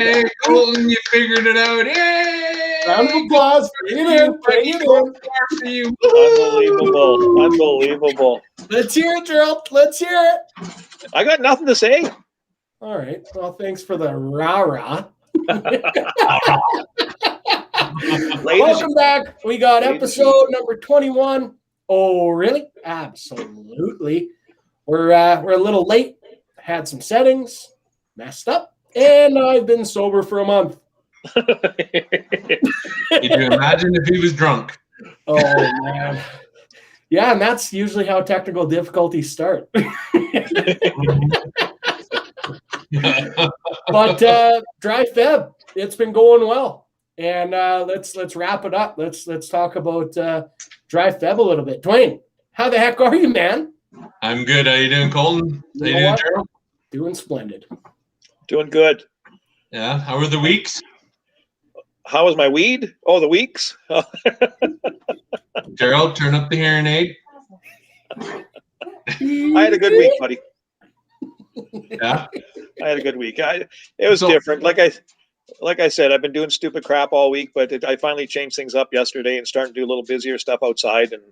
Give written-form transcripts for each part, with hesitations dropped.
Hey, Colton, you figured it out. Yay! Round of applause. Bring it in. Bring it in. For you. Unbelievable. Let's hear it, Gerald. Let's hear it. I got nothing to say. All right. Well, thanks for the rah-rah. Welcome back. We got episode number 21. Oh, really? Absolutely. We're a little late. Had some settings, messed up, and I've been sober for a month. Could you imagine if he was drunk? Oh, man. Yeah, and that's usually how technical difficulties start. But Dry Feb, it's been going well. And let's wrap it up. Let's talk about Dry Feb a little bit. Dwayne, how the heck are you, man? I'm good. How you doing, Colton? How you doing, Gerald? Doing splendid. Doing good. Yeah. How were the weeks? How was my weed? Oh, the weeks? Gerald, turn up the hearing aid. I had a good week, buddy. Yeah. I had a good week. It was different. Like I said, I've been doing stupid crap all week, but I finally changed things up yesterday and starting to do a little busier stuff outside. And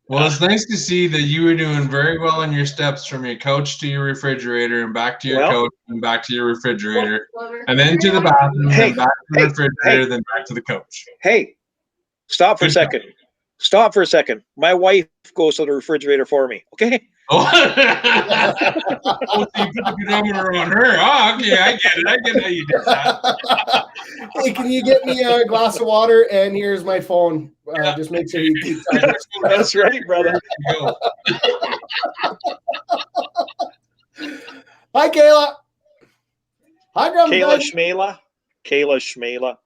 well, it's nice to see that you were doing very well on your steps from your couch to your refrigerator and back to your couch and back to your refrigerator and then to the bathroom and back to the refrigerator, then back to the couch. Hey, stop for a second. Stop for a second. My wife goes to the refrigerator for me. Okay. Oh, so you put the pedometer on her. Oh, okay, I get it. I get how you did that. Hey, can you get me a glass of water? And here's my phone. Just make sure you keep that. That's right, brother. Hi, Kayla. Hi, Grandma. Kayla Schmela.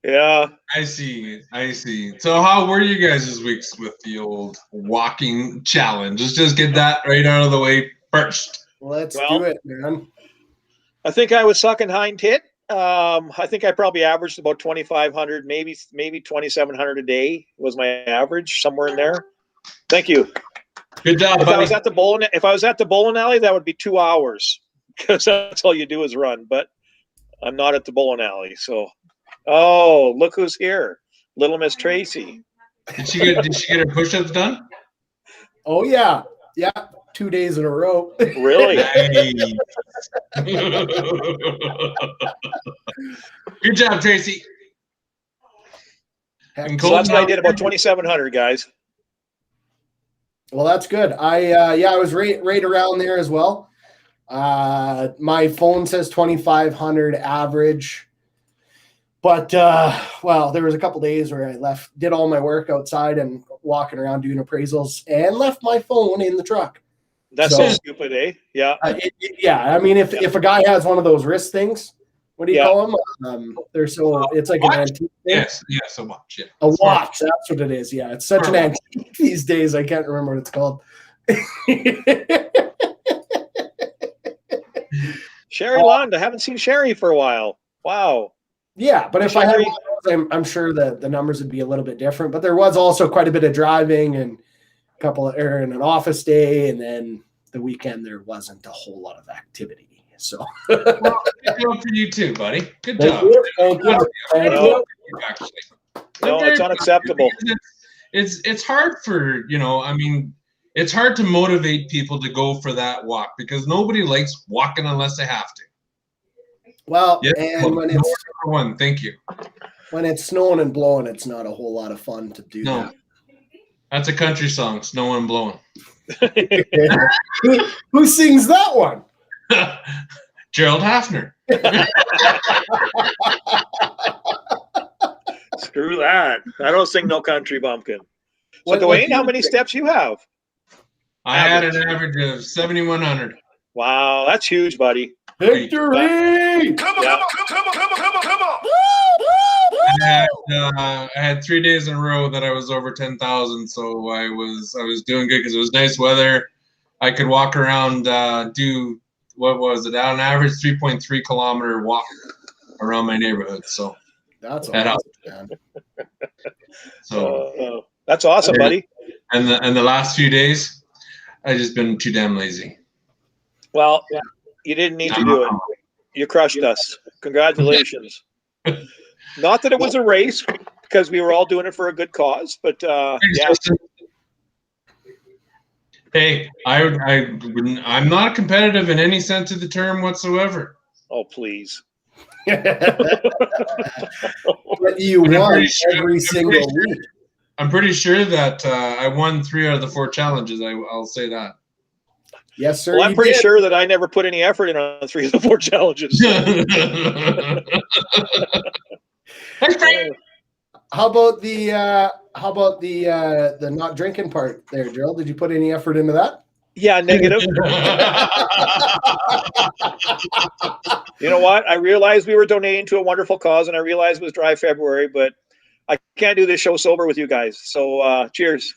Yeah. I see. So how were you guys this week with the old walking challenge? Let's just get that right out of the way first. Let's do it, man. I think I was sucking hind tit. I think I probably averaged about 2,500, maybe 2,700 a day was my average, somewhere in there. Thank you. Good job, If buddy. I was at the bowling alley, that would be 2 hours because that's all you do is run. But I'm not at the bowling alley, so. Oh, look who's here. Little Miss Tracy. Did she get her push-ups done? Oh, yeah. Yeah. 2 days in a row. Really? Good job, Tracy. So that's what I did, about 2,700, guys. Well, that's good. I was right around there as well. My phone says 2,500 average. But, there was a couple days where I did all my work outside and walking around doing appraisals and left my phone in the truck. That's so stupid, eh? Yeah. I mean, if a guy has one of those wrist things, what do you call them? It's like an antique thing. Yes, a watch. Yeah. A watch, that's what it is. Yeah, it's such an antique these days. I can't remember what it's called. Sherry Lund, I haven't seen Sherry for a while. Wow. Yeah, but if I had one of those, I'm sure that the numbers would be a little bit different. But there was also quite a bit of driving and in an office day, and then the weekend there wasn't a whole lot of activity. So, well, good job for you too, buddy. Good job. Thank you. No, it's unacceptable. It's hard for it's hard to motivate people to go for that walk because nobody likes walking unless they have to. Well, and thank you. When it's snowing and blowing, it's not a whole lot of fun to do. No, that's a country song, "Snowing and Blowing." Who sings that one? Gerald Hafner. Screw that! I don't sing no country bumpkin. So, Dwayne, how many steps you have? I had an average of 7,100. Wow, that's huge, buddy. Victory! Come on! I had 3 days in a row that I was over 10,000, so I was doing good because it was nice weather. I could walk around, do what was it? On average, 3.3 kilometer walk around my neighborhood. So that's awesome. So that's awesome, buddy. And the last few days, I just been too damn lazy. Well, You didn't need to do it. You crushed us. Congratulations. Not that it was a race, because we were all doing it for a good cause, but yeah. Hey, I'm not competitive in any sense of the term whatsoever. Oh, please. But you won every single week. I'm pretty sure that I won 3 out of the 4 challenges. I'll say that. Yes, sir. Well, I'm pretty sure that I never put any effort in on 3 of the 4 challenges. How about the not drinking part there, Gerald? Did you put any effort into that? Yeah, negative. You know what? I realized we were donating to a wonderful cause, and I realized it was Dry February, but I can't do this show sober with you guys. So cheers.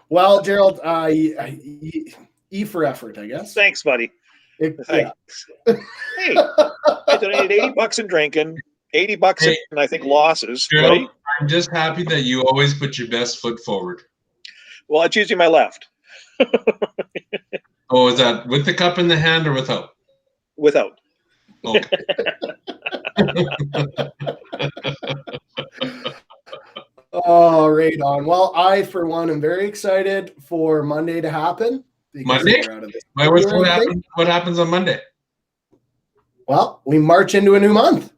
Well, Gerald, E for effort, I guess. Thanks, buddy. Thanks. Hey, I donated $80 in drinking, $80 in, I think, losses. Gerald, right? I'm just happy that you always put your best foot forward. Well, it's usually my left. Oh, is that with the cup in the hand or without? Without. Okay. Oh, right on. Well, I, for one, am very excited for Monday to happen. Monday? What happens on Monday? Well, we march into a new month.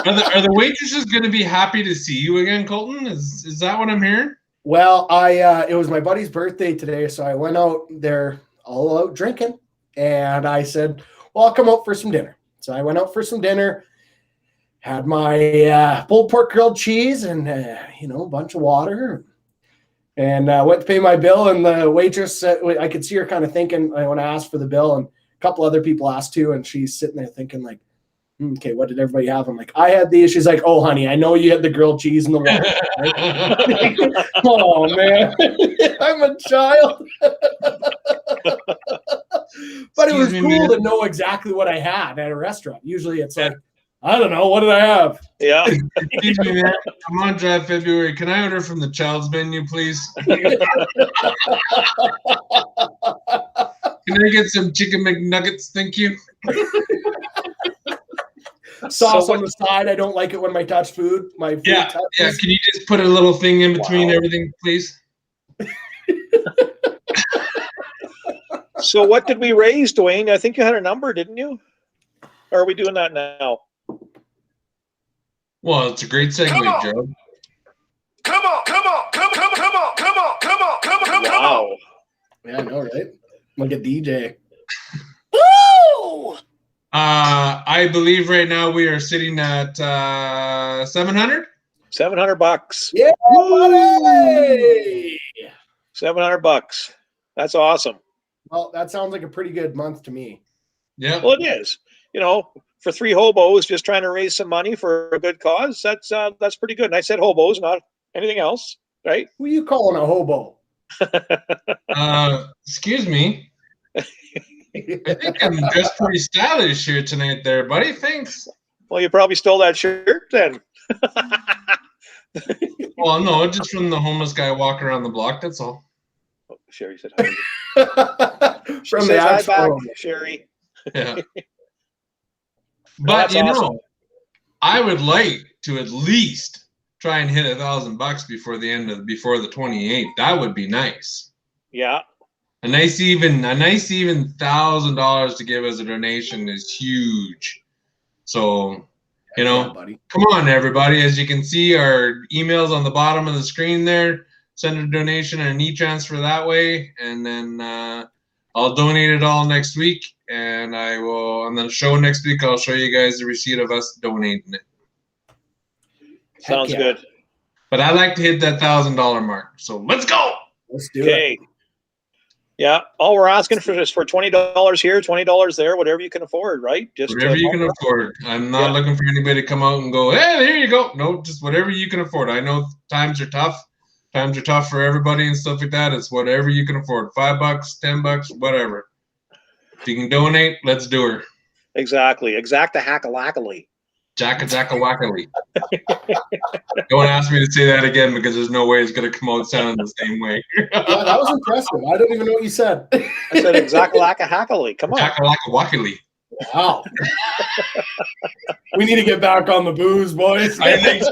Are the waitresses going to be happy to see you again, Colton? Is that what I'm hearing? Well, it was my buddy's birthday today, so I went out there all out drinking, and I said, well, I'll come out for some dinner. So I went out for some dinner, had my pulled pork grilled cheese and, a bunch of water, and went to pay my bill, and the waitress, I could see her kind of thinking when I asked for the bill, and a couple other people asked too, and she's sitting there thinking like, okay, what did everybody have? I'm like, I had these. She's like, oh, honey, I know you had the grilled cheese and the water. Right? Oh, man. I'm a child. But it was cool to know exactly what I had at a restaurant. Usually it's like, I don't know. What did I have? Yeah. Excuse me, man. I'm on Dry February. Can I order from the child's menu, please? Can I get some chicken McNuggets? Thank you. Sauce on the side. I don't like it when I touch food. My food touches. Yeah. Can you just put a little thing in between everything, please? So what did we raise, Dwayne? I think you had a number, didn't you? Or are we doing that now? Well, it's a great segue, Joe. Come on. Wow. Yeah, I know, right? I'm like a DJ. Woo! I believe right now we are sitting at 700. $700. Yeah, buddy! $700. That's awesome. Well, that sounds like a pretty good month to me. Yeah. Well, it is. For 3 hobos just trying to raise some money for a good cause, that's pretty good. And I said hobos, not anything else, right? Who are you calling a hobo? Excuse me. I think I'm dressed pretty stylish here tonight there, buddy. Thanks. Well, you probably stole that shirt then. Well, no, just from the homeless guy walking around the block, that's all. Oh, Sherry said hi. From the actual back, Sherry. Yeah. But awesome. I would like to at least try and hit $1,000 before the 28th. That would be nice. Yeah. A nice even $1,000 to give as a donation is huge. So, buddy. Come on, everybody. As you can see, our email's on the bottom of the screen there. Send a donation and an e-transfer that way, and then I'll donate it all next week. And on the show next week, I'll show you guys the receipt of us donating it. Sounds good. But I like to hit that $1,000 mark. So let's go. Let's do it. Yeah. All we're asking for is for $20 here, $20 there, whatever you can afford, right? Just whatever you can afford. I'm not looking for anybody to come out and go, hey, there you go. No, just whatever you can afford. I know times are tough. Times are tough for everybody and stuff like that. It's whatever you can afford. $5, $10, whatever. If you can donate, let's do her. Exactly. Exacta hackalackally. Jacka Wackily. Don't ask me to say that again because there's no way it's going to come out sounding the same way. Yeah, that was impressive. I don't even know what you said. I said exactly like a hackily. Come on. Jacka Wackily. Wow. We need to get back on the booze, boys. I think so.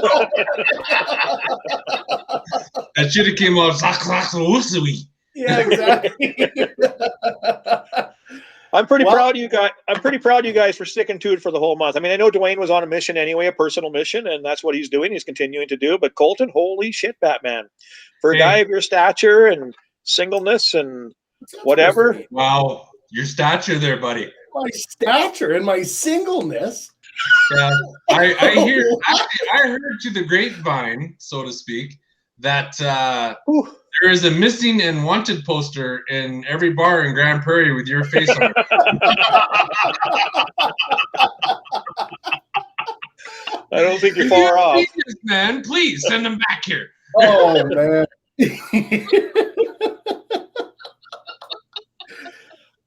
That should have came out Zaklaklausui. Yeah, exactly. I'm pretty proud of you guys. I'm pretty proud of you guys for sticking to it for the whole month. I mean, I know Dwayne was on a mission anyway, a personal mission, and that's what he's doing. He's continuing to do. But Colton, holy shit, Batman, for a guy of your stature and singleness and whatever. Wow, your stature there, buddy. My stature and my singleness. Yeah, I hear. Actually, I heard to the grapevine, so to speak, that there is a missing and wanted poster in every bar in Grand Prairie with your face on it. I don't think you're far off. This, man, please send them back here. Oh, man.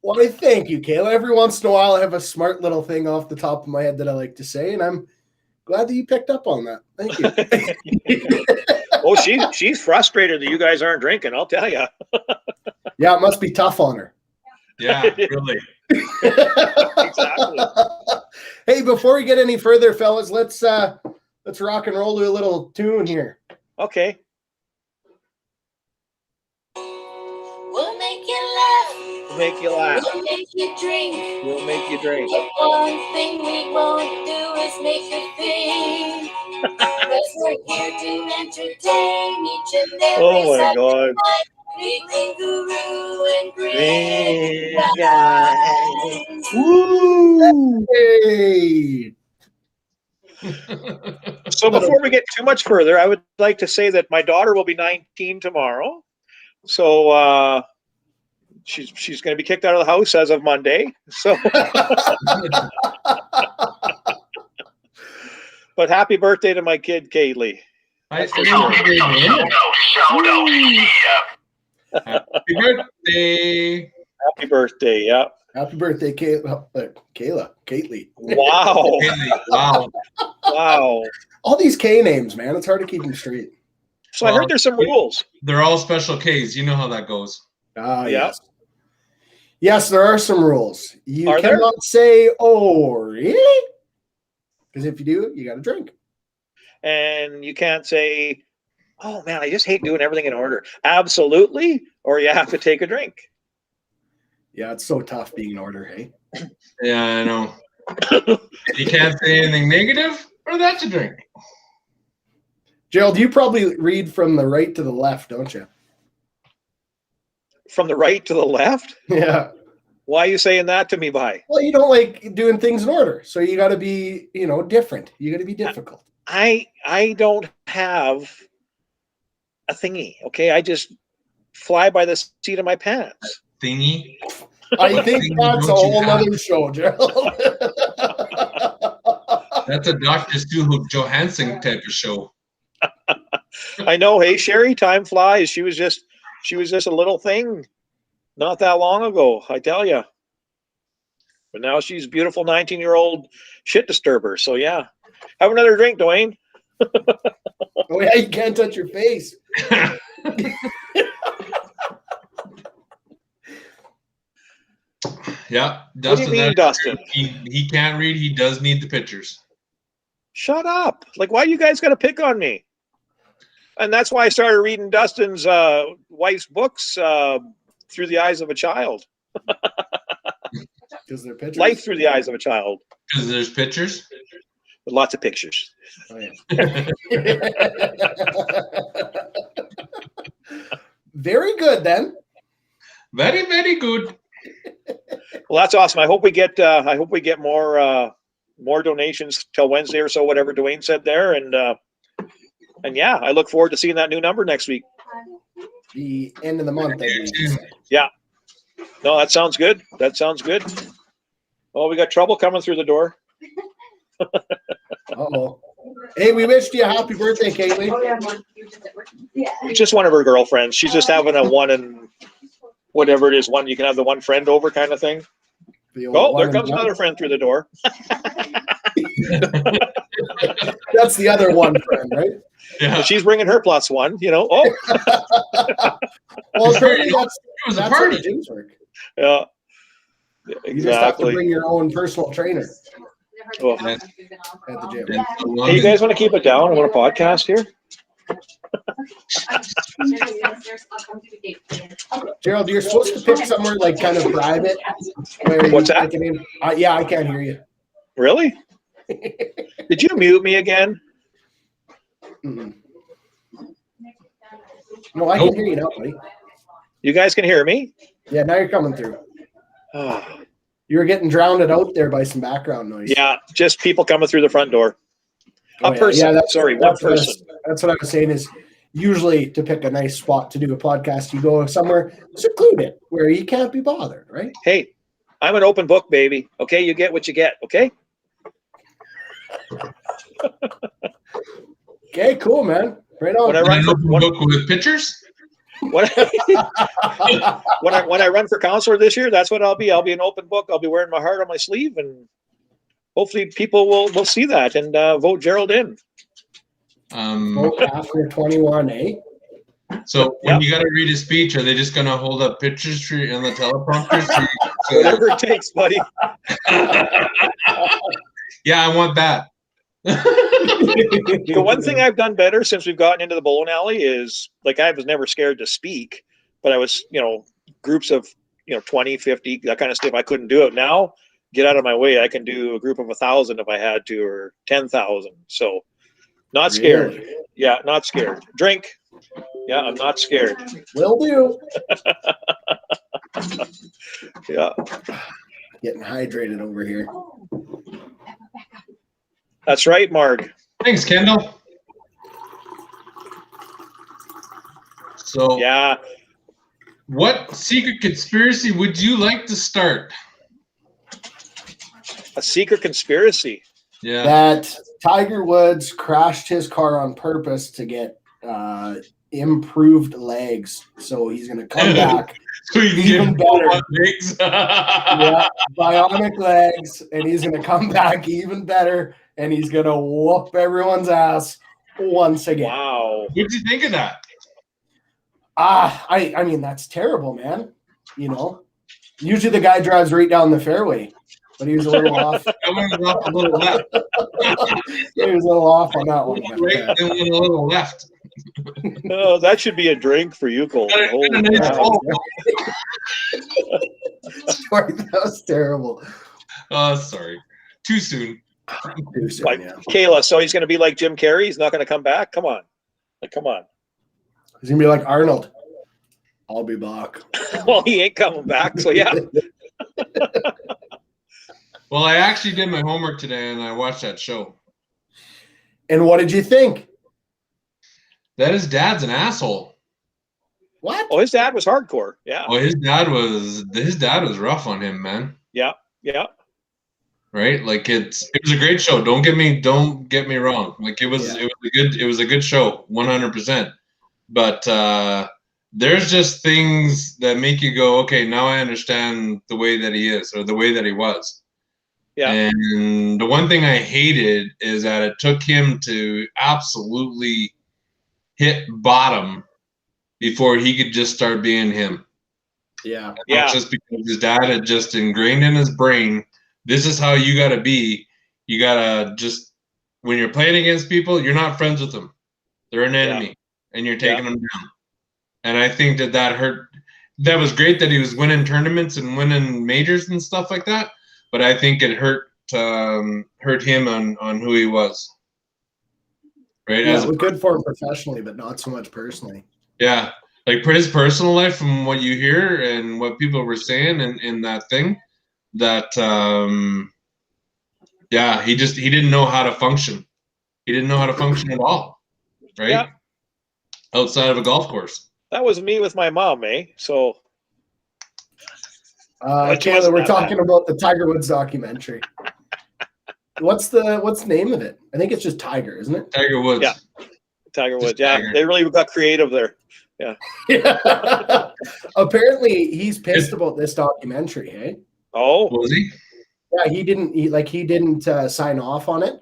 Well, thank you, Kayla. Every once in a while, I have a smart little thing off the top of my head that I like to say, and I'm glad that you picked up on that. Thank you. Oh, she's frustrated that you guys aren't drinking, I'll tell you. Yeah, it must be tough on her. Yeah, really. Exactly. Hey, before we get any further, fellas, let's rock and roll to a little tune here. Okay. We'll make you laugh. We'll make you laugh. We'll make you drink. We'll make you drink. But one thing we won't do is make you think. Because we're here to entertain each and every Oh my God. Weekly Guru and Great Great guys. guys. Woo! Hey. So before we get too much further, I would like to say that my daughter will be 19 tomorrow. So she's going to be kicked out of the house as of Monday. So, but happy birthday to my kid, Kaylee. Happy birthday. Happy birthday. Yeah. Happy birthday, Kayla. Kaylee. Wow. Wow. Wow. All these K names, man. It's hard to keep them straight. So I heard there's some rules. They're all special Ks. You know how that goes. Ah, Yeah. yes. Yes, there are some rules. You Are there? cannot say, "Oh, really?" Because if you do, you got to drink. And you can't say, oh man, I just hate doing everything in order. Absolutely. Or you have to take a drink. Yeah, it's so tough being in order, hey? Yeah, I know. You can't say anything negative, or that's a drink. Gerald, you probably read from the right to the left, don't you? From the right to the left? Yeah. Why are you saying that to me, Bye? Well, you don't like doing things in order, so you got to be, different. You got to be difficult. I don't have a thingy, okay? I just fly by the seat of my pants. Thingy. I think that's a whole other show, Gerald. That's a Dr. Stu Johansson type of show. I know, hey Sherry, time flies. She was just a little thing not that long ago, I tell you. But now she's a beautiful 19-year-old shit disturber. So yeah. Have another drink, Dwayne. Oh yeah, you can't touch your face. Yeah, What do you mean, Dustin? He can't read. He does need the pictures. Shut up. Like, why you guys got to pick on me? And that's why I started reading Dustin's wife's books through the eyes of a child. Because they're pictures. Life through the eyes of a child. Because there's pictures. With lots of pictures. Oh, yeah. Very good, then. Very, very good. Well, that's awesome. I hope we get more donations till Wednesday or so, whatever Dwayne said there, and yeah, I look forward to seeing that new number next week. The end of the month. Yeah. No, that sounds good. That sounds good. Oh, we got trouble coming through the door. Uh-oh. Hey, we wished you a happy birthday, Kaylee. It's just one of her girlfriends. She's just having a one and whatever it is, one you can have the one friend over kind of thing. Oh, there comes another friend through the door. That's the other one friend, right? Yeah. But she's bringing her +1, you know. Oh, Well, It's very- apparently that's It was a that's how party. the gyms work. yeah. You just have to Exactly. bring your own personal trainer Oh. at the gym. And so Hey, you guys want to keep it down? I want a podcast here. Gerald, you're supposed to pick somewhere like kind of private. Where What's you, that? Yeah, I can't hear you. Really? Did you mute me again? Mm-mm. No, I can hear you now, buddy. You guys can hear me? Yeah, now you're coming through. Oh, You were getting drowned out there by some background noise. yeah, just people coming through the front door. Oh, A person. Yeah, that's, Sorry, one that's what I person. was- That's what I was saying is usually to pick a nice spot to do a podcast, you go somewhere secluded where you can't be bothered, right? Hey, I'm an open book, baby. Okay, you get what you get. Okay. Okay, cool, man. Right on. When I And run an for open book with pictures. when I run for counselor this year, that's what I'll be. I'll be an open book. I'll be wearing my heart on my sleeve, and hopefully people will see that and vote Gerald in. Vote after 21, eh? So when Yep. you got to read a speech, are they just going to hold up pictures for you on the teleprompter? Whatever it takes, buddy. Yeah, I want that. The one thing I've done better since we've gotten into the bowling alley is, like, I was never scared to speak, but I was, groups of, 20, 50, that kind of stuff. I couldn't do it. Now, get out of my way. I can do a group of 1,000 if I had to, or 10,000. So not scared. Really? Yeah, not scared. Drink. Yeah, I'm not scared. Will do. Yeah, Getting hydrated over here. that's right, Marg. Thanks, Kendall. So, Yeah. what secret conspiracy would you like to start? A secret conspiracy. Yeah. That Tiger Woods crashed his car on purpose to get improved legs. So he's going to come back. So you can Even get better. legs. Yeah, bionic legs. And he's going to come back even better. And he's going to whoop everyone's ass once again. Wow. What did you think of that? I mean, that's terrible, man. Usually the guy drives right down the fairway. But he was a little off. I went off a little left. He was a little off on that one. Right, then went a little left. Oh, that should be a drink for you, Colton. Got a Holy nice cow. ball. Sorry, that was terrible. Oh, sorry. Too soon. Too soon, Like, yeah. Kayla, so he's going to be like Jim Carrey? He's not going to come back? Come on. Come on. He's gonna be like Arnold. I'll be back. Well, he ain't coming back, so yeah. Well, I actually did my homework today and I watched that show. And what did you think? That his dad's an asshole. What? Oh, his dad was hardcore. Yeah. Well, his dad was rough on him, man. Yeah. Right? Like it was a great show. Don't get me wrong. Like it was a good show, 100%. But there's just things that make you go, okay, now I understand the way that he is or the way that he was. Yeah. And the one thing I hated is that it took him to absolutely hit bottom before he could just start being him. Yeah. Yeah. Just because his dad had just ingrained in his brain, this is how you got to be. You got to just, when you're playing against people, you're not friends with them. They're an enemy, and you're taking them down. And I think that hurt. That was great that he was winning tournaments and winning majors and stuff like that. But I think it hurt him on who he was. Right? Yeah, it was good for him professionally, but not so much personally. Yeah. Like for his personal life, from what you hear and what people were saying in that thing, that he didn't know how to function. He didn't know how to function at all. Right? Yeah. Outside of a golf course. That was me with my mom, eh? So. Kayla, we're talking about the Tiger Woods documentary. What's the name of it? I think it's just Tiger, isn't it? Tiger Woods. Yeah. Tiger Woods. Just Yeah. Tiger. They really got creative there. Yeah. Yeah. Apparently, he's pissed about this documentary. Hey. Oh. Was he? Yeah, he didn't sign off on it.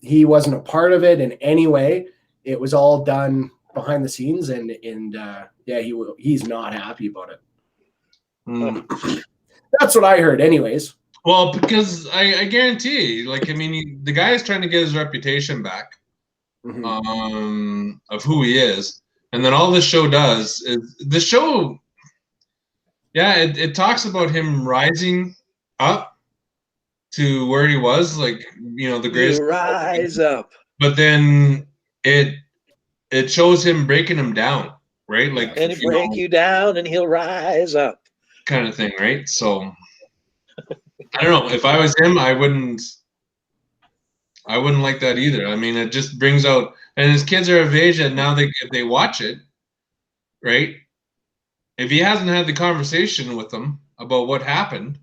He wasn't a part of it in any way. It was all done behind the scenes, and he's not happy about it. That's what I heard, anyways. Well, because I guarantee, like, I mean, the guy is trying to get his reputation back of who he is, and then all this show does is the show. Yeah, it talks about him rising up to where he was, like, you know, the greatest. You rise up. But then it shows him breaking him down, right? Like, and he'll break you down, and he'll rise up, kind of thing, right? So I don't know. If I was him, I wouldn't like that either. I mean, it just brings out, and his kids are of age, and now if they watch it, right? If he hasn't had the conversation with them about what happened,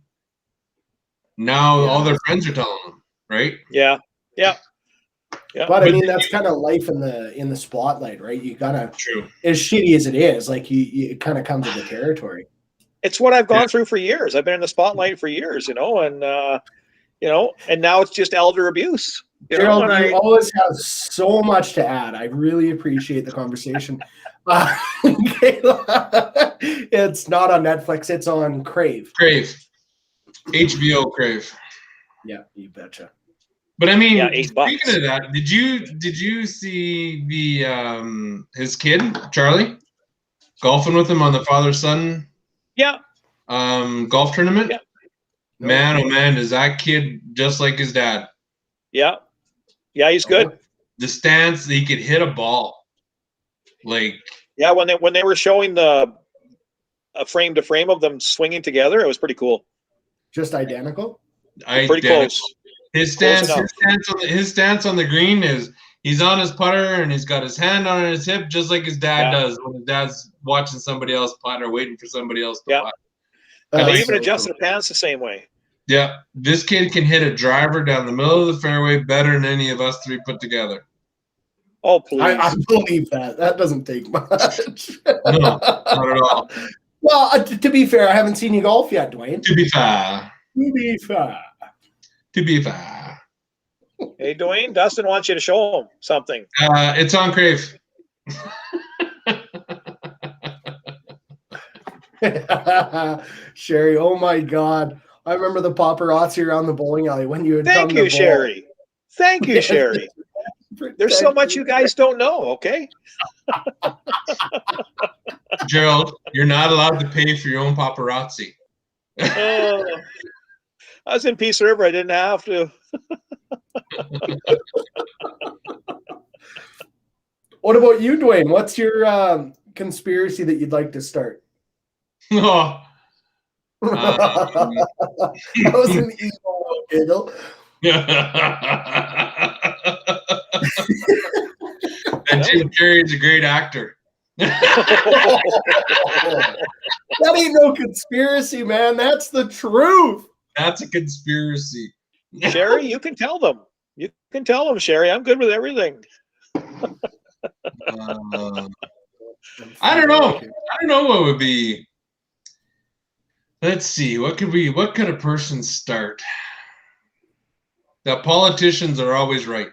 now all their friends are telling them, right? Yeah. But I mean, that's kind of life in the spotlight, right? You gotta, true. As shitty as it is, like it kind of comes with the territory. It's what I've gone through for years. I've been in the spotlight for years, and and now it's just elder abuse. Gerald, you always have so much to add. I really appreciate the conversation. It's not on Netflix. It's on Crave. HBO Crave. Yeah, you betcha. But I mean, $8. Speaking of that, did you see the his kid Charlie golfing with him on the father-son golf tournament? Yeah. Man, oh man, is that kid just like his dad? Yeah, he's good. The stance, he could hit a ball. Like, yeah, when they were showing the frame to frame of them swinging together, it was pretty cool. Just identical. Pretty close. His stance on the green is he's on his putter and he's got his hand on his hip, just like his dad does when his dad's watching somebody else putt or waiting for somebody else to putt. And they even adjust their pants the same way. Yeah, this kid can hit a driver down the middle of the fairway better than any of us three put together. Oh, please. I believe that. That doesn't take much. No, not at all. Well, to be fair, I haven't seen you golf yet, Dwayne. To be fair. Hey, Dwayne, Dustin wants you to show him something. It's on Crave. Sherry, oh my God. I remember the paparazzi around the bowling alley when you had Thank you, Sherry. Thank you, Sherry. There's so much you guys don't know, okay? Gerald, you're not allowed to pay for your own paparazzi. I was in Peace River. I didn't have to. What about you, Dwayne? What's your conspiracy that you'd like to start? Oh. That was an evil giggle. And Jim Carrey's a great actor. That ain't no conspiracy, man. That's the truth. That's a conspiracy. Sherry, you can tell them. You can tell them, Sherry. I'm good with everything. I don't know. I don't know what would be. Let's see. What could a person start? That politicians are always right.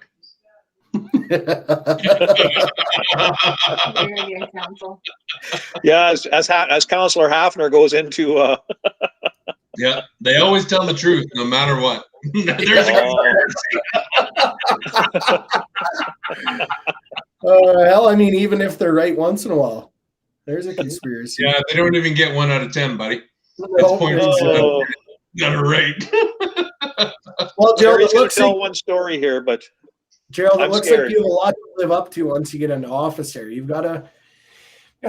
Yeah, as Councillor Hafner goes into. Yeah, they always tell the truth, no matter what. There's a hell, I mean, even if they're right once in a while, there's a conspiracy. Yeah, they don't even get 1 out of 10, buddy. That's that are right. Well, Gerald, it looks like one story here, but Gerald, it looks like you have a lot to live up to once you get into office here. You've got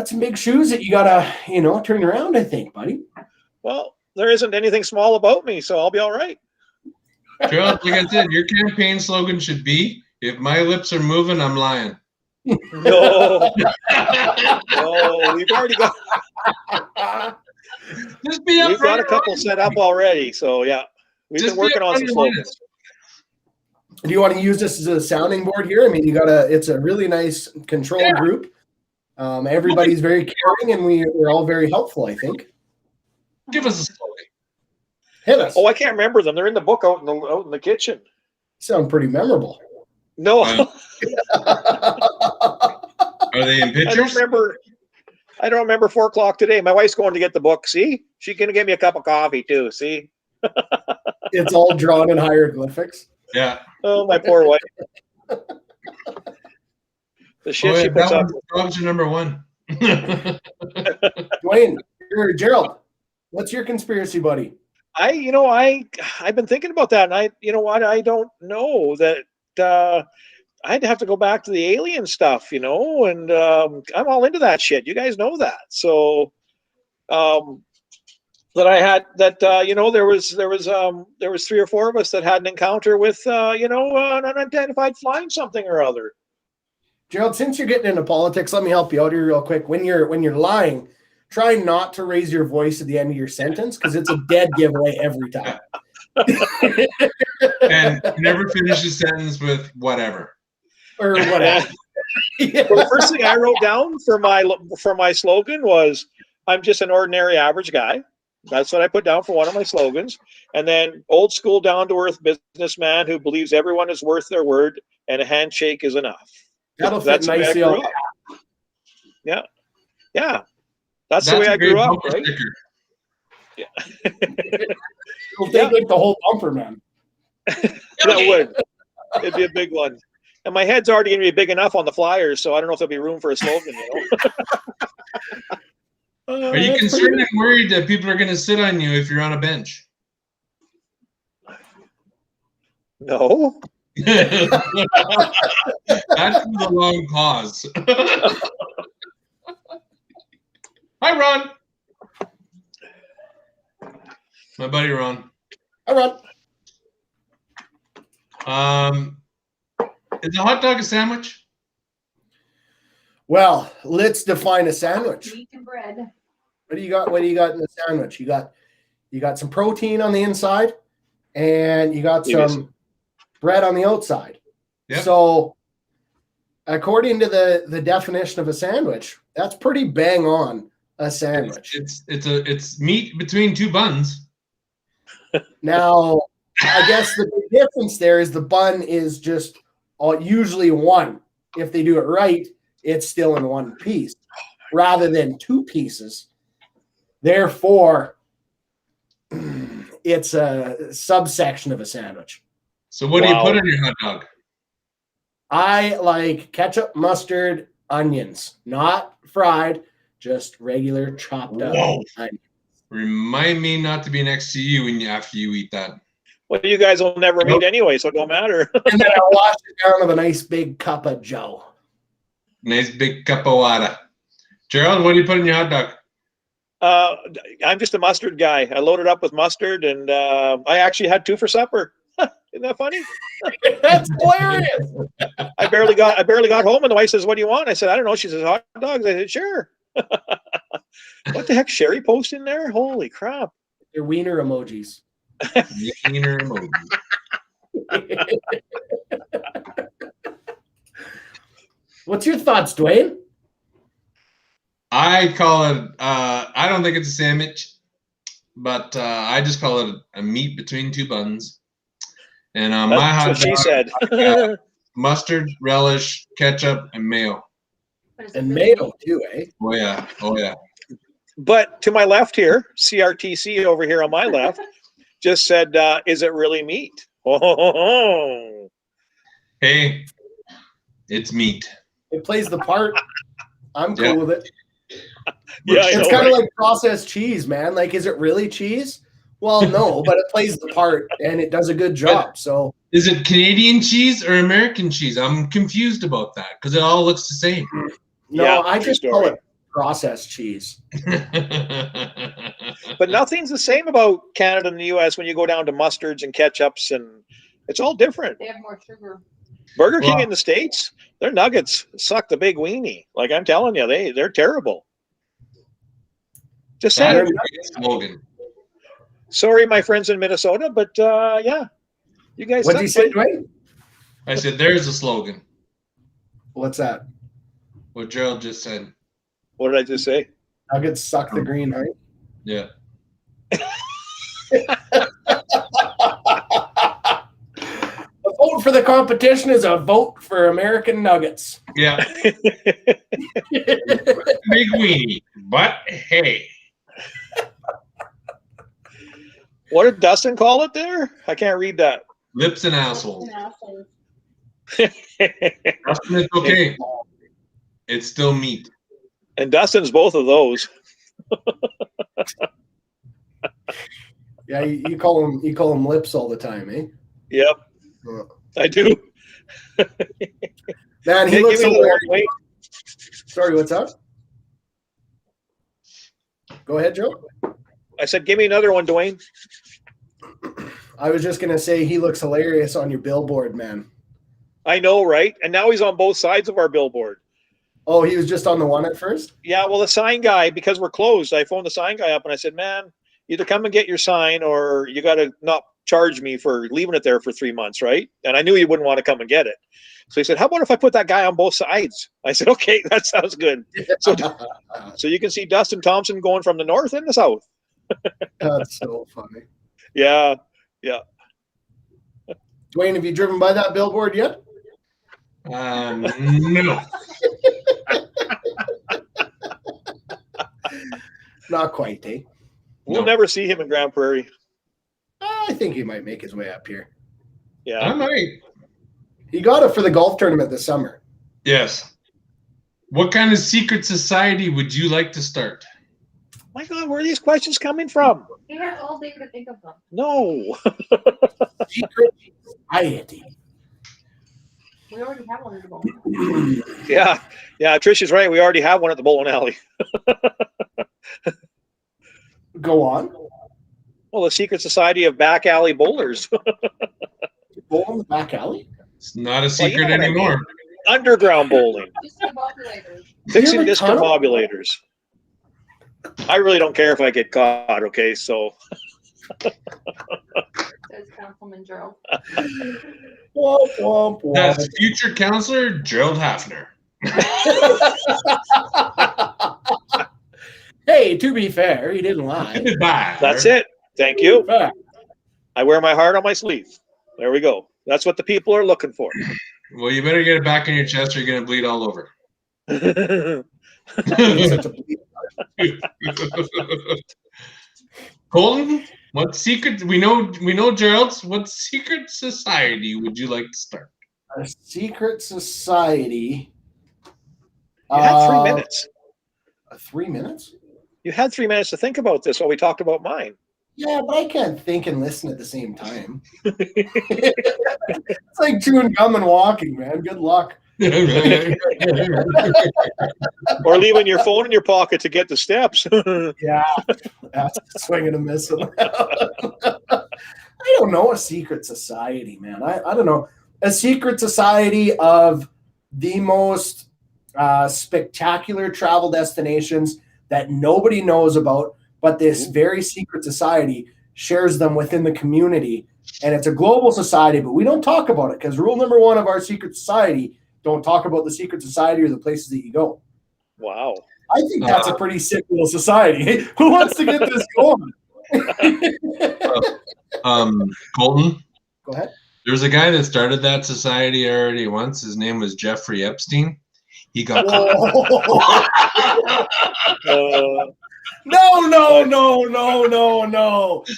some big shoes that you gotta, turn around, I think, buddy. Well, there isn't anything small about me, so I'll be all right. Gerald, like I said, your campaign slogan should be, if my lips are moving, I'm lying. No. No, we've already got we've got a couple set up already, so yeah. We've been working on some slogans. Do you want to use this as a sounding board here? I mean, it's a really nice controlled group. Everybody's very caring, and we're all very helpful, I think. Give us a slogan. Hit us. Oh, I can't remember them. They're in the book out in the kitchen. Sound pretty memorable. No, Are they in pictures? I don't remember 4 o'clock today. My wife's going to get the book. See, she's gonna get me a cup of coffee too. See, It's all drawn in hieroglyphics. Yeah. oh my poor wife. The shit she puts up. That was your number one. Dwayne, or Gerald, what's your conspiracy buddy? I've been thinking about that, and I don't know that. I'd have to go back to the alien stuff, and I'm all into that shit. You guys know that. So, that I had that, there was 3 or 4 of us that had an encounter with, an unidentified flying something or other. Gerald, since you're getting into politics, let me help you out here real quick. When you're lying, try not to raise your voice at the end of your sentence because it's a dead giveaway every time. And never finish a sentence with whatever. Or whatever. Well, the first thing I wrote down for my slogan was, "I'm just an ordinary average guy." That's what I put down for one of my slogans. And then old school, down to earth businessman who believes everyone is worth their word and a handshake is enough. That'll fit nicely on. Yeah. Yeah. That's the way I grew up, right? Yeah. It'll take like the whole bumper, man. That would. It'd be a big one. And my head's already going to be big enough on the flyers, so I don't know if there'll be room for a slogan, Are you concerned and worried that people are going to sit on you if you're on a bench? No. That's the long pause. Hi, Ron. My buddy Ron. Hi, Ron. Is a hot dog a sandwich? Well, let's define a sandwich. Meat and bread. What do you got? What do you got in the sandwich? You got some protein on the inside, and you got some bread on the outside. Yep. So, according to the definition of a sandwich, that's pretty bang on a sandwich. It's meat between 2 buns. Now, I guess the big difference there is the bun is just usually one. If they do it right, it's still in one piece rather than 2 pieces. Therefore, it's a subsection of a sandwich. So what do you put on your hot dog? I like ketchup, mustard, onions, not fried, just regular chopped up onions. Remind me not to be next to you after you eat that. Well, you guys will never meet anyway, so it don't matter. And then I wash it down with a nice big cup of Joe. Nice big cup of water. Gerald, what do you put in your hot dog? I'm just a mustard guy. I loaded up with mustard, and I actually had 2 for supper. Isn't that funny? That's hilarious. I barely got home, and the wife says, "What do you want?" I said, "I don't know." She says, "Hot dogs." I said, "Sure." What the heck, Sherry post in there? Holy crap! They're wiener emojis. Wiener emoji. What's your thoughts, Dwayne? I call it. I don't think it's a sandwich, but I just call it a meat between 2 buns. And my hot dog, she said. Mustard, relish, ketchup, and mayo. And mayo too, eh? Oh yeah, oh yeah. But to my left here, CRTC over here on my left, just said, "Is it really meat?" Oh. Hey, it's meat. It plays the part. I'm cool with it. Yeah, it's kind of like processed cheese, man. Like, is it really cheese? Well, no, but it plays the part and it does a good job. So, is it Canadian cheese or American cheese? I'm confused about that because it all looks the same. No, I just call it processed cheese. But nothing's the same about Canada and the US when you go down to mustards and ketchups, and it's all different. They have more sugar. Burger King in the States, their nuggets suck the big weenie. Like I'm telling you, they're terrible. Just saying. Slogan. Sorry, my friends in Minnesota, but yeah, you guys. What did you say, Dwayne? I said, "There's a slogan." What's that? What Gerald just said. What did I just say? Nuggets suck the green, right? Yeah. The vote for the competition is a vote for American Nuggets. Yeah. Big weenie. But hey. What did Dustin call it there? I can't read that. Lips and assholes. Dustin, it's okay. It's still meat. And Dustin's both of those. Yeah, you call him lips all the time, eh? Yep, I do. Man, he Hey, looks give me another one, hilarious. Wayne. Sorry, what's up? Go ahead, Joe. I said, give me another one, Dwayne. I was just gonna say he looks hilarious on your billboard, man. I know, right? And now he's on both sides of our billboard. Oh, he was just on the one at first? Yeah, well, the sign guy, because we're closed, I phoned the sign guy up and I said, man, either come and get your sign or you got to not charge me for leaving it there for 3 months, right? And I knew he wouldn't want to come and get it. So he said, how about if I put that guy on both sides? I said, okay, that sounds good. So you can see Dustin Thompson going from the north and the south. That's so funny. Yeah. Dwayne, have you driven by that billboard yet? No. Not quite, eh? We'll No. never see him in Grand Prairie. I think he might make his way up here. I Yeah. might. He got it for the golf tournament this summer. Yes. What kind of secret society would you like to start? My God, where are these questions coming from? You have all day to think of them. No. Secret society. We already have one of them. Yeah. Trisha's right. We already have one at the bowling alley. Go on. Well, the Secret Society of Back Alley Bowlers. Bowl in the back alley? It's not a Well, secret you know what I mean. anymore. Underground bowling. Discombobulator. Fixing have a tunnel? discombobulators. I really don't care if I get caught, okay? So Says Councilman Gerald. Womp, womp, womp. That's future counselor Gerald Hafner. Hey, to be fair, he didn't lie. Goodbye. that's it. Thank you. Fact. I wear my heart on my sleeve. There we go. That's what the people are looking for. Well, you better get it back in your chest or you're going to bleed all over. He's such a bleep. Colton, what secret we know Gerald's, what secret society would you like to start? A secret society. You had 3 minutes. 3 minutes? You had 3 minutes to think about this while we talked about mine. Yeah, but I can't think and listen at the same time. It's like chewing gum and walking, man. Good luck. Or leaving your phone in your pocket to get the steps. Yeah, that's swinging and missing. I don't know a secret society, man. I don't know. A secret society of the most spectacular travel destinations that nobody knows about, but this very secret society shares them within the community. And it's a global society, but we don't talk about it because rule number one of our secret society, don't talk about the secret society or the places that you go. Wow. I think that's a pretty sick little society. Who wants to get this going? Colton, Go ahead. there's a guy that started that society already once. His name was Jeffrey Epstein. He got No.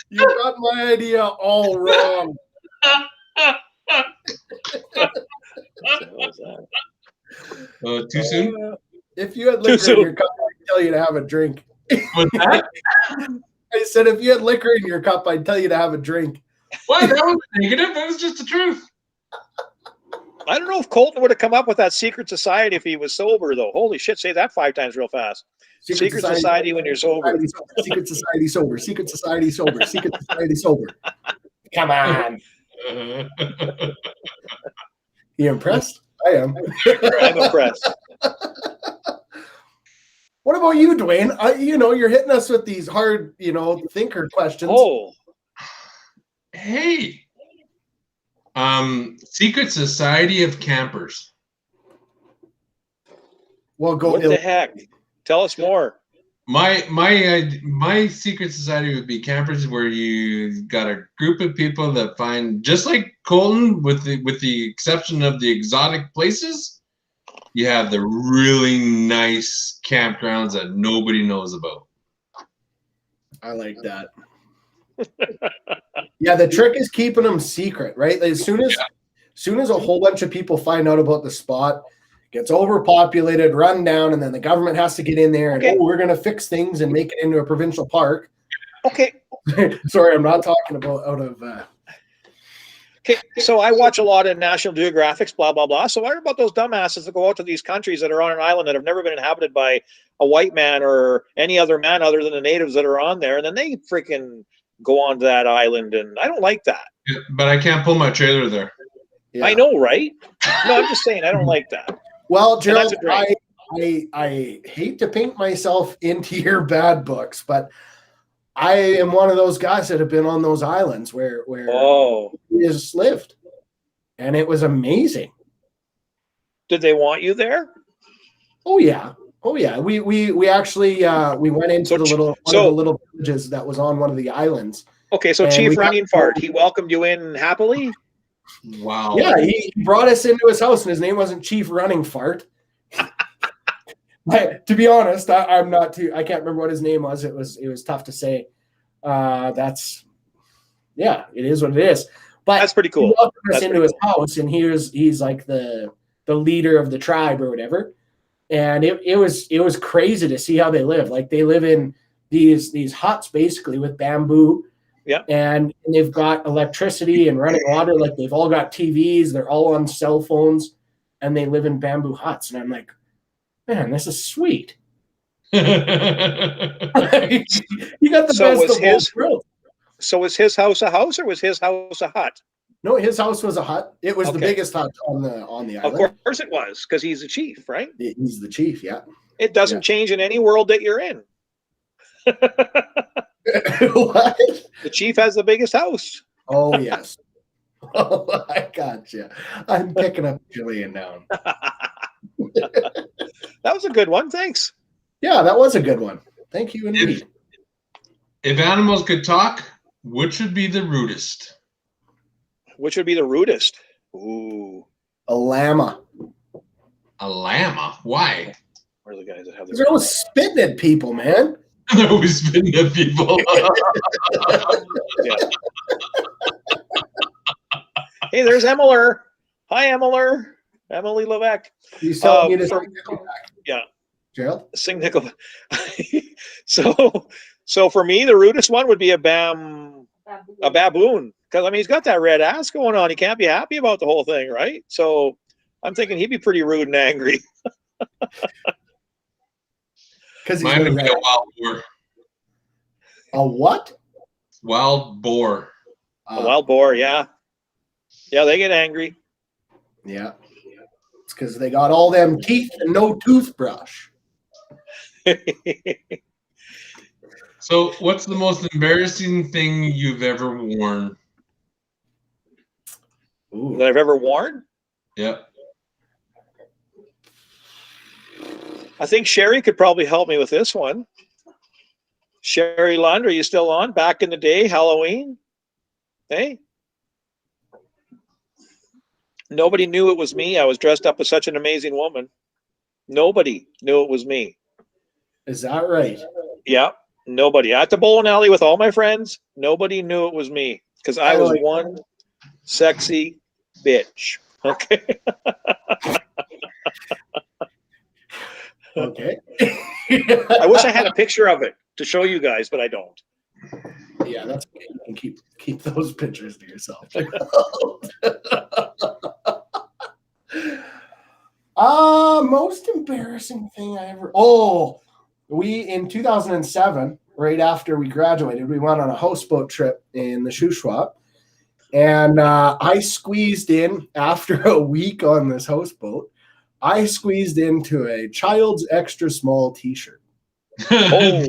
You got my idea all wrong. too soon. If you had liquor in your cup, I'd tell you to have a drink. What's that? I said, if you had liquor in your cup, I'd tell you to have a drink. What? That was negative. That was just the truth. I don't know if Colton would have come up with that secret society if he was sober, though. Holy shit, say that 5 times real fast. Secret society when you're sober. Secret society sober. Secret society sober. Secret society sober. Come on. You impressed? I am. I'm impressed. What about you, Dwayne? You're hitting us with these hard, thinker questions. Oh, Hey. Secret Society of Campers. Well, go. what the heck? Tell us more. my secret society would be campers where you got a group of people that find, just like Colton, with the exception of the exotic places, you have the really nice campgrounds that nobody knows about. I like that. Yeah, the trick is keeping them secret, right? As soon as a whole bunch of people find out about the spot, gets overpopulated, run down, and then the government has to get in there and we're going to fix things and make it into a provincial park. Okay. Sorry, I'm not talking about out of. Okay, so I watch a lot of National Geographics, blah blah blah. So what about those dumbasses that go out to these countries that are on an island that have never been inhabited by a white man or any other man other than the natives that are on there, and then they freaking go onto that island, and I don't like that. Yeah, but I can't pull my trailer there. Yeah. I know, right? No, I'm just saying I don't like that. Well, Gerald, I hate to paint myself into your bad books, but I am one of those guys that have been on those islands where he has lived, and it was amazing. Did they want you there? Oh yeah. We actually we went into one of the little villages that was on one of the islands. Okay, so Chief Running Fart, he welcomed you in happily? Wow. Yeah, he brought us into his house, and his name wasn't Chief Running Fart. To be honest, I'm not too. I can't remember what his name was. It was tough to say. It is what it is. But that's pretty cool. He welcomed us into his house, and he's like the leader of the tribe or whatever. And it was crazy to see how they live. Like they live in these huts basically with bamboo. Yeah. And they've got electricity and running water. Like they've all got TVs. They're all on cell phones, and they live in bamboo huts. And I'm like, man, this is sweet. You got the best of both worlds. So was his house a house, or was his house a hut? No, his house was a hut. It was the biggest hut on the island. Of course it was, because he's the chief, right? He's the chief, yeah. It doesn't change in any world that you're in. What? The chief has the biggest house. Oh, yes. Oh, I gotcha. I'm picking up Jillian down. That was a good one. Thanks. Yeah, that was a good one. Thank you indeed. If animals could talk, which would be the rudest? Which would be the rudest? Ooh. A llama. A llama? Why? Where are the guys that have they're always spitting at people, man. They're always spitting at people. Hey, there's Emmeler. Hi, Emmeler. Emily Levesque. He's telling you to sing Nickelback. Yeah. Gerald? Sing Nickelback. So for me, the rudest one would be a baboon. Because, I mean, he's got that red ass going on. He can't be happy about the whole thing, right? So I'm thinking he'd be pretty rude and angry. Mine would be a wild boar. A what? Wild boar. A wild boar, yeah. Yeah, they get angry. Yeah. It's because they got all them teeth and no toothbrush. So what's the most embarrassing thing you've ever worn? Ooh. That I've ever worn? Yeah. I think Sherry could probably help me with this one. Sherry Lund, are you still on? Back in the day, Halloween? Hey? Nobody knew it was me. I was dressed up as such an amazing woman. Nobody knew it was me. Is that right? Yeah, nobody. At the bowling alley with all my friends, nobody knew it was me because I was one sexy bitch. Okay. Okay. I wish I had a picture of it to show you guys, but I don't. Yeah, that's okay. You can keep those pictures to yourself. Most embarrassing thing I ever. We in 2007, right after we graduated, we went on a houseboat trip in the Shuswap, and I squeezed in after a week on this houseboat. I squeezed into a child's extra small T-shirt. Oh.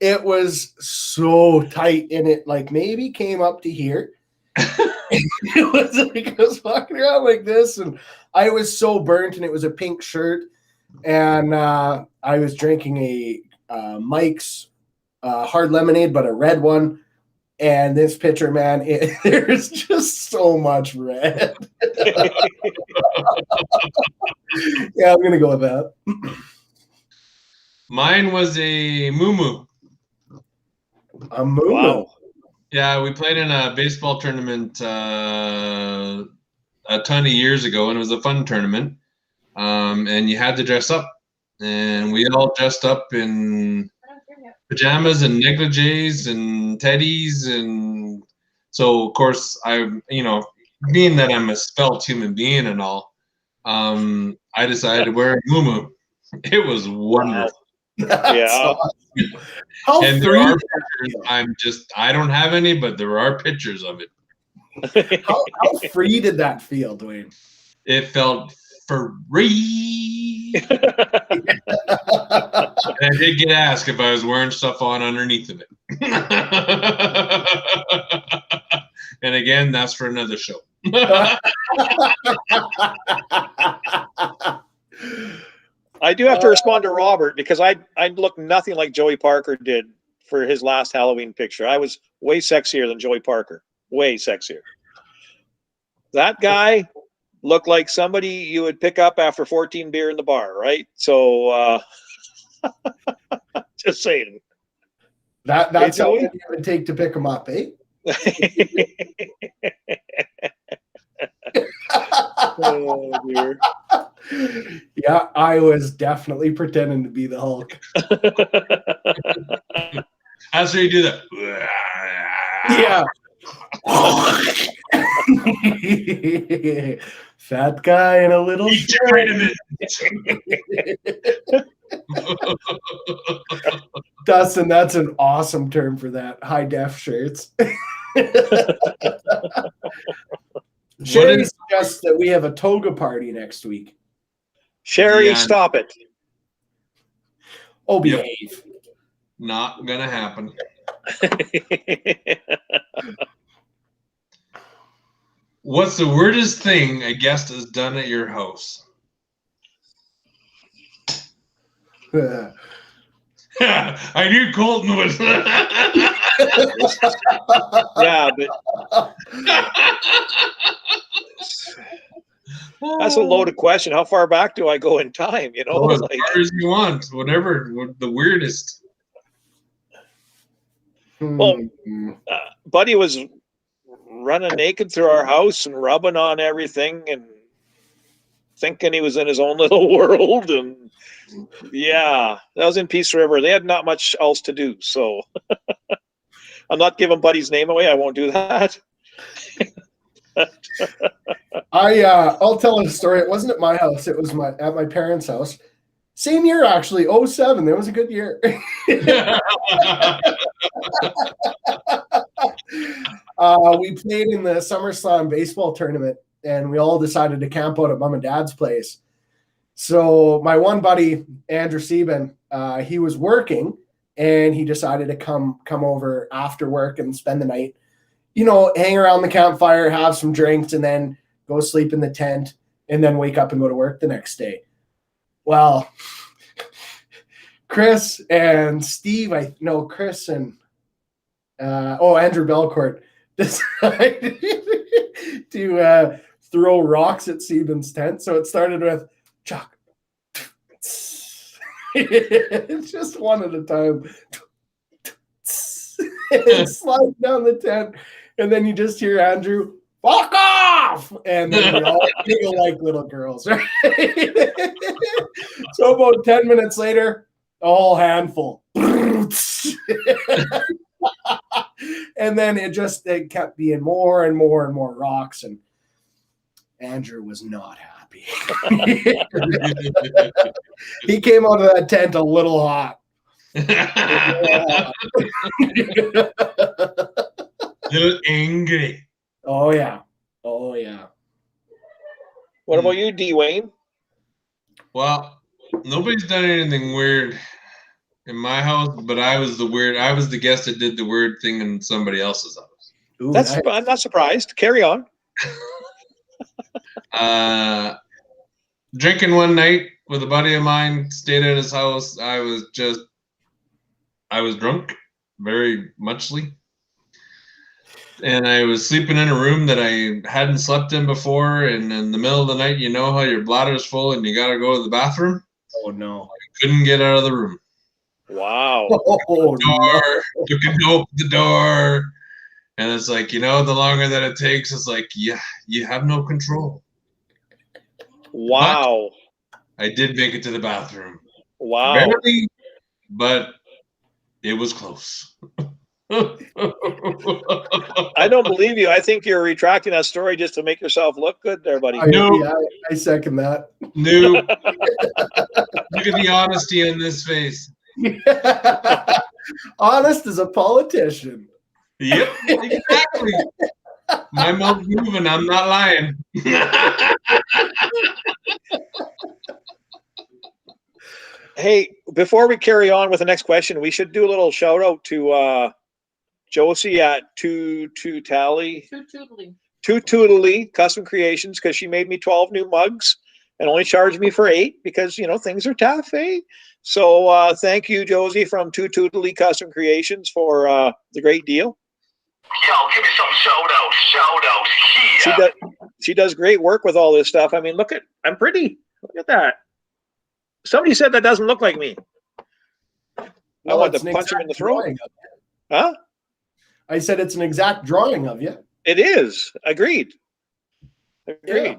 It was so tight, and it like maybe came up to here, It was like I was walking around like this, and I was so burnt, and it was a pink shirt, and I was drinking a Mike's hard lemonade, but a red one. And this picture, man, there's just so much red. Yeah, I'm gonna go with that. Mine was a moo. A moo. Wow. Yeah, we played in a baseball tournament a ton of years ago, and it was a fun tournament. And you had to dress up, and we all dressed up in pajamas and negligees and teddies, and so of course being that I'm a svelte human being and all, I decided to wear a moo. It was wonderful. Yeah. How And free there are pictures. I don't have any, but there are pictures of it. how free did that feel, Dwayne? It felt free. And I did get asked if I was wearing stuff on underneath of it. And again, that's for another show. I do have to respond to Robert because I look nothing like Joey Parker did for his last Halloween picture. I was way sexier than Joey Parker. Way sexier. That guy looked like somebody you would pick up after 14 beer in the bar, right? So just saying. That's how it would take to pick him up, eh? Oh, dear. Yeah, I was definitely pretending to be the Hulk. That's where you do that. Yeah. Fat guy in a little Eat your vitamins. Dustin, that's an awesome term for that. High def shirts. Sherry suggests that we have a toga party next week. Sherry, Yeah. stop it. Oh, behave. Not gonna happen. What's the weirdest thing a guest has done at your house? I knew Colton was. Yeah, but that's a loaded question. How far back do I go in time? You know, Go as far as you want, whatever. The weirdest. Well, Buddy was running naked through our house and rubbing on everything and thinking he was in his own little world. And yeah, that was in Peace River. They had not much else to do. So I'm not giving Buddy's name away. I won't do that. I'll tell a story. It wasn't at my house. It was at my parents' house. Same year, actually, 2007. That was a good year. We played in the SummerSlam baseball tournament, and we all decided to camp out at Mom and Dad's place. So my one buddy, Andrew Sieben, he was working, and he decided to come over after work and spend the night, hang around the campfire, have some drinks, and then go sleep in the tent, and then wake up and go to work the next day. Well, Chris and Steve, Chris and Andrew Belcourt decided to throw rocks at Sieben's tent. So it started with Chuck. Just one at a time. And slide down the tent. And then you just hear Andrew, fuck off! And then we all giggle like little girls, right? So about 10 minutes later, a whole handful. And then it kept being more and more and more rocks, and Andrew was not happy. He came out of that tent a little hot. Little angry. Oh yeah. Oh yeah. What about you, D. Wayne? Well, nobody's done anything weird in my house, but I was the guest that did the weird thing in somebody else's house. Ooh, That's nice. I'm not surprised. Carry on. Drinking one night with a buddy of mine, stayed at his house. I was drunk, very muchly. And I was sleeping in a room that I hadn't slept in before. And in the middle of the night, you know how your bladder's full and you got to go to the bathroom? Oh, no. I couldn't get out of the room. Wow. Oh, Door, looking to open the door. And it's like, the longer that it takes, it's like, yeah, you have no control. Wow. But I did make it to the bathroom. Wow. Barely, but it was close. I don't believe you. I think you're retracting that story just to make yourself look good there, buddy. I second that. Nope. Look at the honesty on this face. Honest as a politician. Yep, exactly. My mouth's moving. I'm not lying. Hey, before we carry on with the next question, we should do a little shout out to Josie at Two Tootly Custom Creations, because she made me 12 new mugs and only charged me for 8 because things are tough, eh? So thank you, Josie from Two Tootly Custom Creations, for the great deal. Yo, give me some shout-outs here. She does great work with all this stuff. I mean, I'm pretty. Look at that. Somebody said that doesn't look like me. I want to punch him in the throat. Huh? I said it's an exact drawing of you. It is. Agreed. Yeah.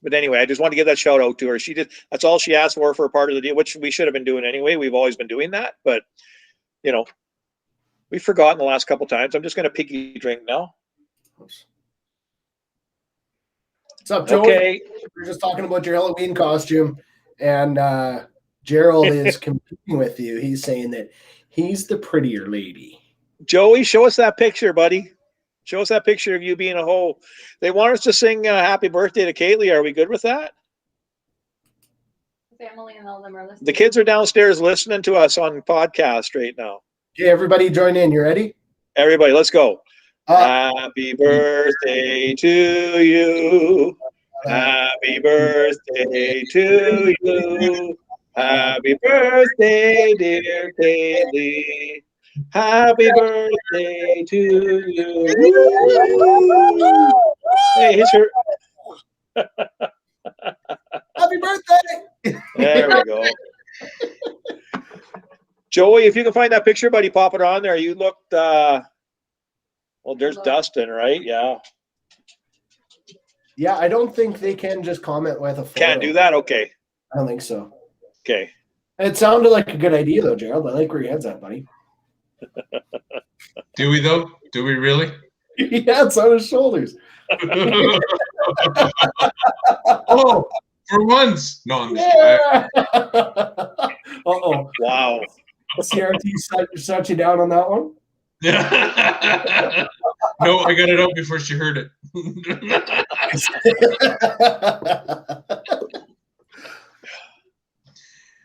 But anyway, I just wanted to give that shout out to her. That's all she asked for a part of the deal, which we should have been doing anyway. We've always been doing that, but we've forgotten the last couple times. I'm just going to piggy drink now. What's up, Joe? Okay. We're just talking about your Halloween costume, and Gerald is competing with you. He's saying that he's the prettier lady. Joey, show us that picture, buddy. Show us that picture of you being a hoe. They want us to sing happy birthday to Kaylee. Are we good with that? Family and all them are listening. The kids are downstairs listening to us on podcast right now. Okay, everybody join in. You ready? Everybody, let's go. Happy birthday to you. Happy birthday to you. Happy birthday, dear Kaylee. Happy birthday to you. Hey, here's her. Happy birthday. There we go. Joey, if you can find that picture, buddy, pop it on there. You looked, well, there's Dustin, right? Yeah. Yeah, I don't think they can just comment with a photo. Can't do that? Okay. I don't think so. Okay. It sounded like a good idea, though, Gerald. I like where your head's at, buddy. Do we, though? Do we really? Yeah, it's on his shoulders. Oh, for once. No, I'm just Uh-oh. Wow. CRT shut you down on that one? Yeah. No, I got it out before she heard it.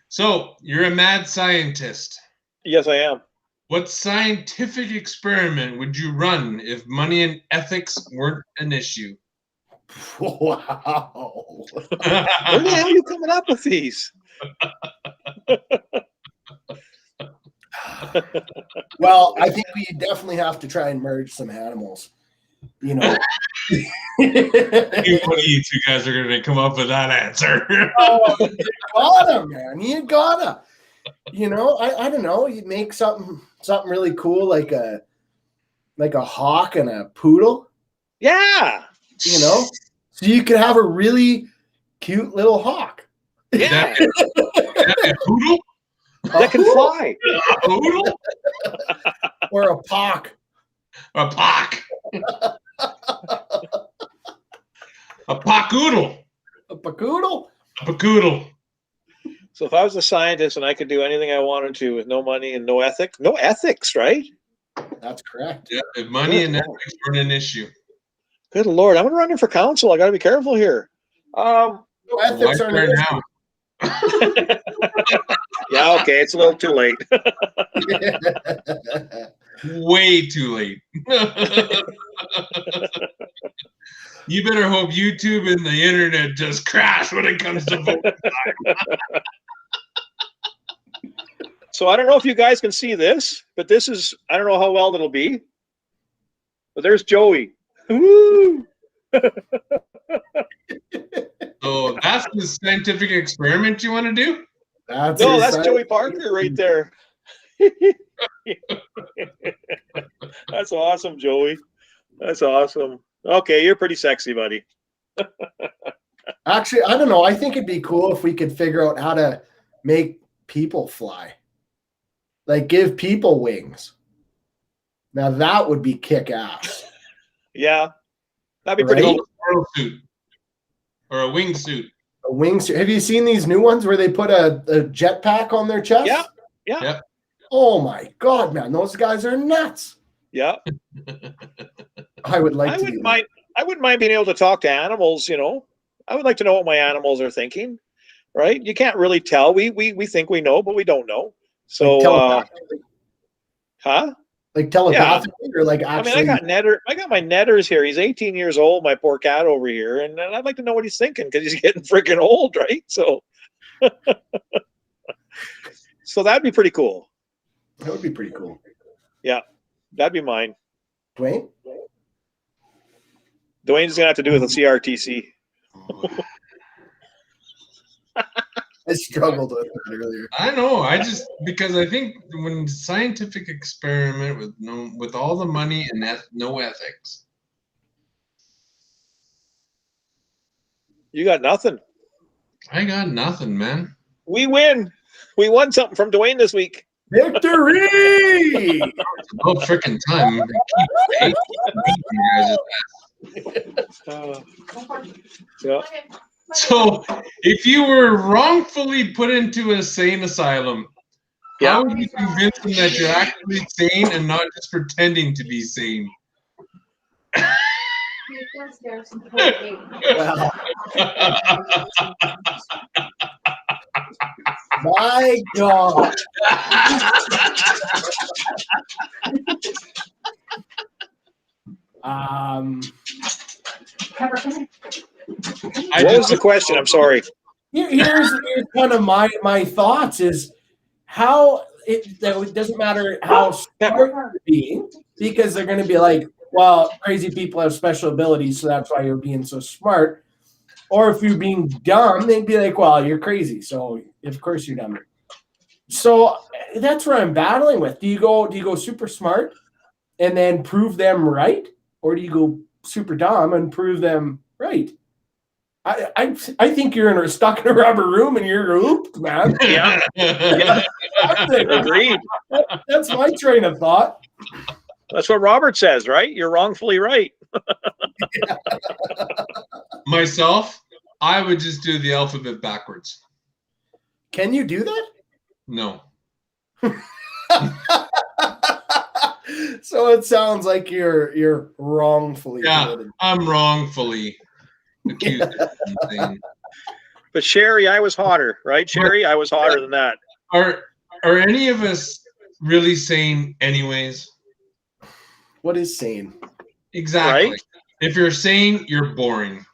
So, you're a mad scientist. Yes, I am. What scientific experiment would you run if money and ethics weren't an issue? Wow. Where the hell are you coming up with these? Well, I think we definitely have to try and merge some animals. You know. One of you two guys are going to come up with that answer. Oh, you gotta, man. You gotta. You know, I don't know. You make something really cool, like a hawk and a poodle. Yeah. You know, so you could have a really cute little hawk. Yeah. A poodle? That can fly. A poodle? Or a pock. A pock. A pockoodle. A pockoodle? A pockoodle. So if I was a scientist and I could do anything I wanted to with no money and no ethics, right? That's correct. Yeah, if money and ethics weren't an issue. Good Lord, I'm running for council. I got to be careful here. No ethics aren't an issue. Yeah, okay, it's a little too late. Way too late. You better hope YouTube and the internet just crash when it comes to voting. So I don't know if you guys can see this, but this is, I don't know how well it'll be. But there's Joey. Woo! So that's the scientific experiment you want to do? That's Joey Parker right there. That's awesome, Joey. That's awesome. Okay, you're pretty sexy, buddy. Actually, I don't know. I think it'd be cool if we could figure out how to make people fly. Like give people wings. Now that would be kick-ass. Yeah. That'd be pretty Right? cool. A suit or a wingsuit. A wingsuit. Have you seen these new ones where they put a jetpack on their chest? Yeah. Yeah. Yeah. Oh my God, man. Those guys are nuts. Yeah. I would like I to. wouldn't mind being able to talk to animals, you know. I would like to know what my animals are thinking. Right? You can't really tell. We think we know, but we don't know. So huh? Like telepathically or like actually? I mean, I got my netters here. He's 18 years old, my poor cat over here, and I'd like to know what he's thinking because he's getting freaking old, right? So, so that'd be pretty cool. That would be pretty cool. Yeah, that'd be mine. Dwayne? Dwayne's gonna have to do with the CRTC. I struggled with that earlier. I know. Because I think when scientific experiment with all the money and no ethics. You got nothing. I got nothing, man. We win. We won something from Dwayne this week. Victory! Oh, freaking time. Yeah. So, if you were wrongfully put into a sane asylum, how would you convince them that you're actually sane and not just pretending to be sane? My God. What was the question? I'm sorry. Here's kind of my thoughts is how it doesn't matter how smart you're being, because they're going to be like, well, crazy people have special abilities, so that's why you're being so smart. Or if you're being dumb, they'd be like, well, you're crazy, so of course you're dumb. So that's what I'm battling with. Do you go super smart and then prove them right, or do you go super dumb and prove them right? I think you're stuck in a rubber room and you're hooped, man. Yeah. Agreed. That's my train of thought. That's what Robert says, right? You're wrongfully right. Myself, I would just do the alphabet backwards. Can you do that? No. So it sounds like you're wrongfully committed. I'm wrongfully accused of something. But Sherry, I was hotter, right? Sherry, I was hotter than that. Are any of us really sane anyways? What is sane? Exactly. Right? If you're sane, you're boring.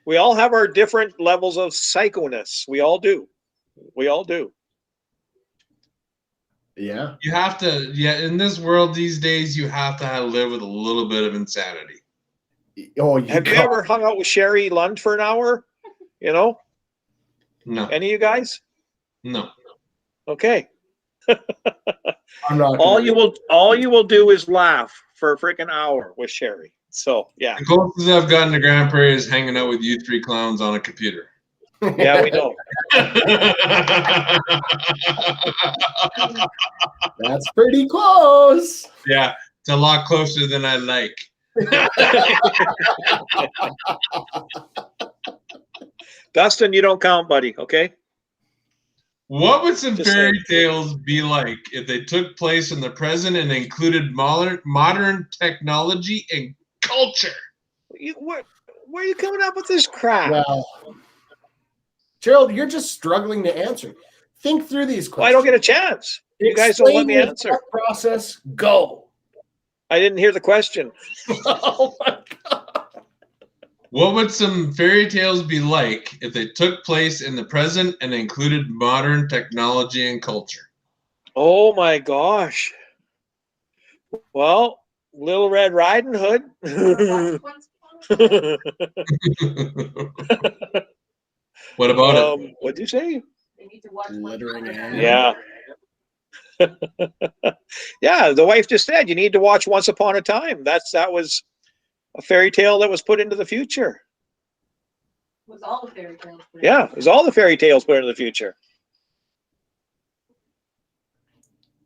We all have our different levels of psychoness. We all do. We all do. Yeah. You have to, in this world these days, you have to live with a little bit of insanity. Oh, have you ever hung out with Sherry Lund for an hour? You know? No. Any of you guys? No. Okay. I'm not. All you will do is laugh for a freaking hour with Sherry. So yeah. The closest I've gotten to Grand Prairie is hanging out with you three clowns on a computer. Yeah, we know. That's pretty close. Yeah, it's a lot closer than I like. Dustin, you don't count, buddy. Okay. What would some Just fairy saying. tales be like if they took place in the present and included modern technology and culture? Where are you coming up with this crap? Well, Gerald, you're just struggling to answer. Think through these questions. Well, I don't get a chance. You guys don't let me Explain your answer. thought process. Go. I didn't hear the question. Oh my God. What would some fairy tales be like if they took place in the present and included modern technology and culture? Oh my gosh. Well, Little Red Riding Hood. What about it? What'd you say? They need to watch Littering animals. Yeah. Yeah, the wife just said you need to watch Once Upon a Time. That was a fairy tale that was put into the future. Was all the fairy tales. Yeah, it was all the fairy tales put into the future.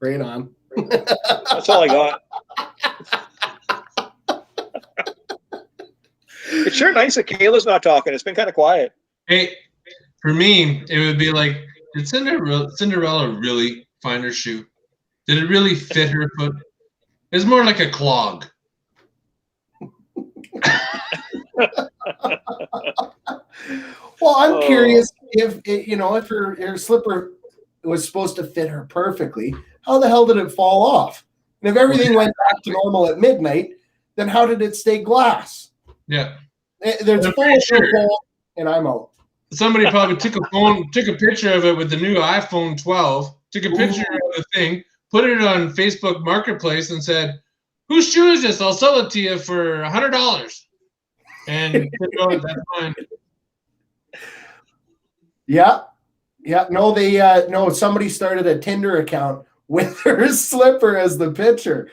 Right on. That's all I got. It's sure nice that Kayla's not talking. It's been kind of quiet. Hey, for me, it would be like, did Cinderella really find her shoe? Did it really fit her foot? It's more like a clog. Well, I'm curious if if her slipper was supposed to fit her perfectly, how the hell did it fall off? And if everything went back to normal at midnight, then how did it stay glass? Yeah. There's I'm full pretty sure. hole, and I'm out. Somebody probably took a picture of it with the new iPhone 12, took a picture of the thing, put it on Facebook Marketplace, and said, "Whose shoe is this? I'll sell it to you for $100." And that's fine. Yeah. No, no. Somebody started a Tinder account with her slipper as the picture.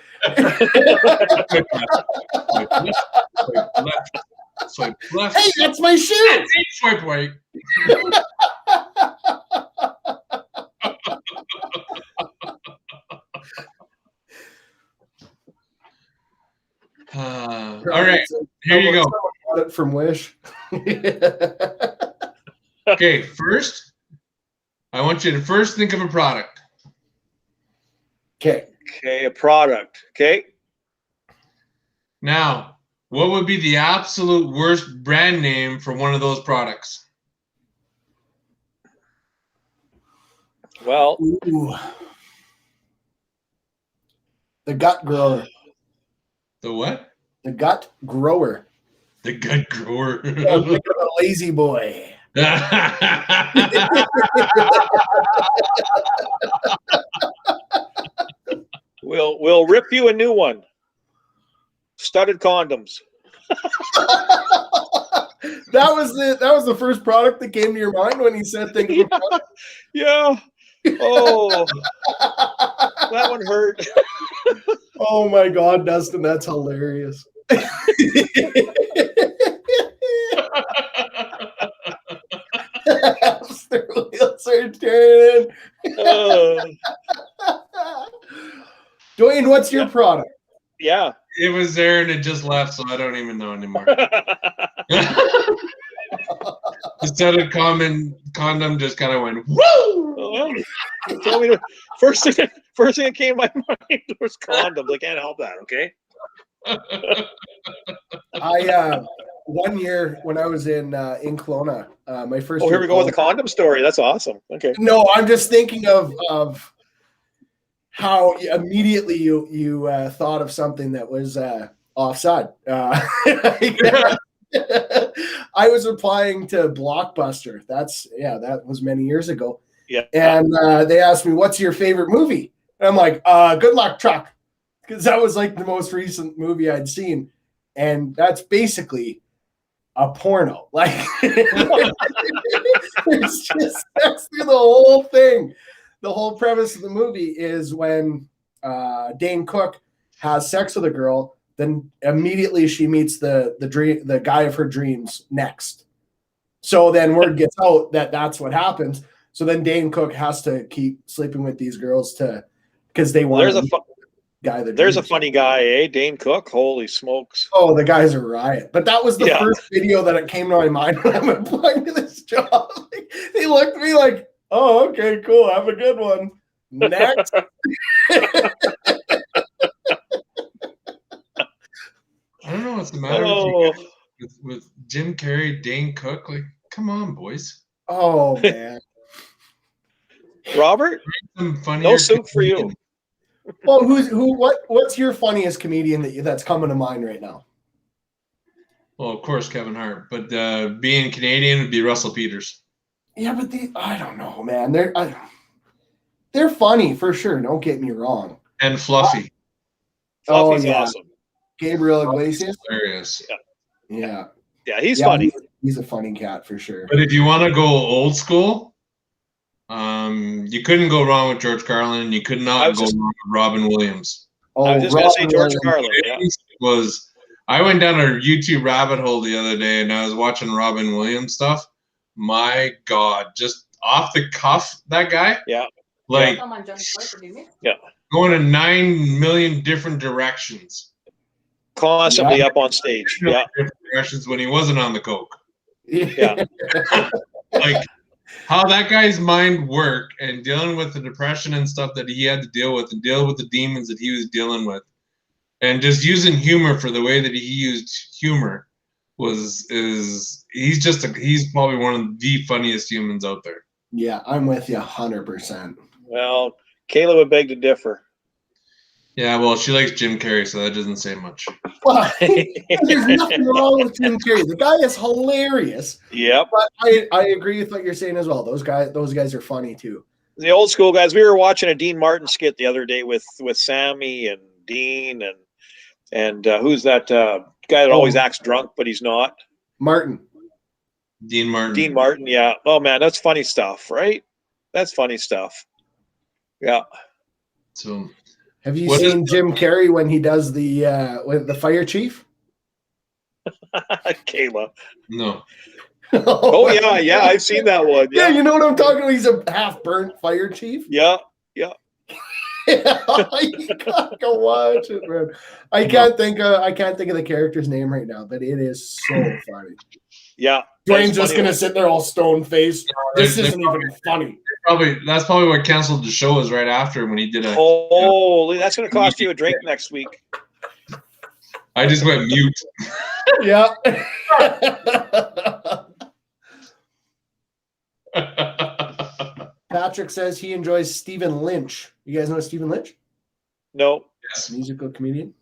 Swipe left. Hey, that's my shoe. Swipe right. All right, here you go. Got it from Wish. Okay, first, I want you to first think of a product. Okay. Okay, a product. Okay. Now, what would be the absolute worst brand name for one of those products? Well, Ooh. The gut grower. The what? The gut grower. The gut grower. Yeah, think of a lazy boy. we'll rip you a new one. Studded condoms. That was the first product that came to your mind when you said think of a product? Yeah. Oh, that one hurt. Oh my God, Dustin, that's hilarious. Hamster wheels are turning. Dwayne, what's your product? Yeah. It was there and it just left, so I don't even know anymore. The studded condom just kind of went woo. Oh, you told me to, first thing that came to my mind was condoms. I can't help that. Okay. I 1 year when I was in Kelowna, my first. Oh, here we go with the condom story. That's awesome. Okay. No, I'm just thinking of how immediately you thought of something that was offside. I was applying to Blockbuster. That was many years ago. Yeah. And they asked me, "What's your favorite movie?" And I'm like, "Good Luck Truck," because that was like the most recent movie I'd seen, and that's basically a porno. Like, it's just that's through the whole thing. The whole premise of the movie is when Dane Cook has sex with a girl, then immediately she meets the guy of her dreams next. So then word gets out that that's what happens. So then Dane Cook has to keep sleeping with these girls because they want guy. There's a funny guy, eh? Dane Cook. Holy smokes! Oh, the guy's a riot. But that was the first video that it came to my mind when I'm applying to this job. They looked at me like, "Oh, okay, cool. Have a good one." Next. I don't know what's the matter with Jim Carrey, Dane Cook. Like, come on, boys. Oh man. Robert, no soup for you. Well, what's your funniest comedian that's coming to mind right now? Well, of course, Kevin Hart, but being Canadian would be Russell Peters. Yeah, but I don't know, man. They're funny for sure. Don't get me wrong. And Fluffy. Fluffy's awesome. Gabriel Iglesias. Hilarious. Yeah. Yeah, he's funny. He's a funny cat for sure. But if you want to go old school, you couldn't go wrong with George Carlin. You could not go wrong with Robin Williams. I was just going to say George Carlin. Yeah. I went down a YouTube rabbit hole the other day, and I was watching Robin Williams stuff. My God, just off the cuff, that guy. Yeah. Like, going in 9 million different directions. Constantly up on stage. Yeah. Different directions when he wasn't on the coke. Yeah. Like, how that guy's mind worked and dealing with the depression and stuff that he had to deal with and deal with the demons that he was dealing with. And just using humor for the way that he used humor he's probably one of the funniest humans out there. Yeah, I'm with you 100%. Well, Kayla would beg to differ. Yeah, well, she likes Jim Carrey, so that doesn't say much. Well, there's nothing wrong with Jim Carrey. The guy is hilarious. Yep. But I agree with what you're saying as well. Those guys are funny too. The old school guys. We were watching a Dean Martin skit the other day with Sammy and Dean and who's that guy that always acts drunk but he's not? Dean Martin. Dean Martin, yeah. Oh man, that's funny stuff, right? That's funny stuff. Yeah. So, have you seen Jim Carrey when he does with the fire chief? Kayla. No. Oh yeah, I've seen that one. Yeah, you know what I'm talking about? He's a half-burnt fire chief. Yeah. You gotta go watch it, man. I can't think of the character's name right now, but it is so funny. Yeah. Dwayne's just gonna sit there all stone faced. This isn't even funny. That's probably what canceled the show is right after when he did it. Oh, that's gonna cost you a drink next week. I just went mute. Yeah. Patrick says he enjoys Stephen Lynch. You guys know Stephen Lynch? No. Yes. Musical comedian.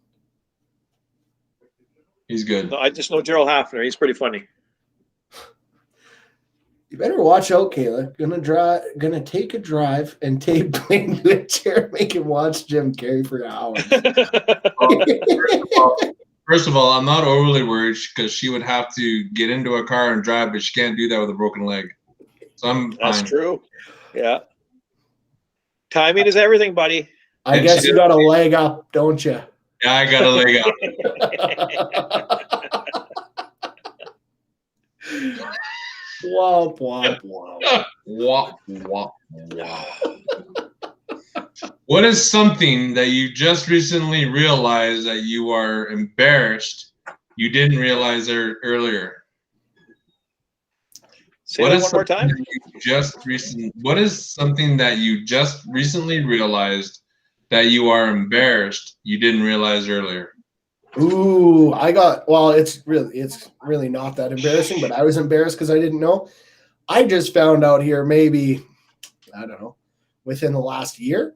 He's good. No, I just know Gerald Hafner. He's pretty funny. You better watch out, Kayla. Gonna take a drive and tape Blaine to a chair, make him watch Jim Carrey for hours. First of all, I'm not overly worried because she would have to get into a car and drive, but she can't do that with a broken leg. So I'm That's fine. true. Yeah. Timing is everything, buddy. I guess you got a leg up, don't you? Yeah, I got a leg up. Womp, womp, womp. Womp, womp, womp. What is something that you just recently realized that you are embarrassed you didn't realize earlier? Say that one more time. What is something that you just recently realized that you are embarrassed you didn't realize earlier? Ooh, it's really not that embarrassing, but I was embarrassed because I didn't know. I just found out here maybe, I don't know, within the last year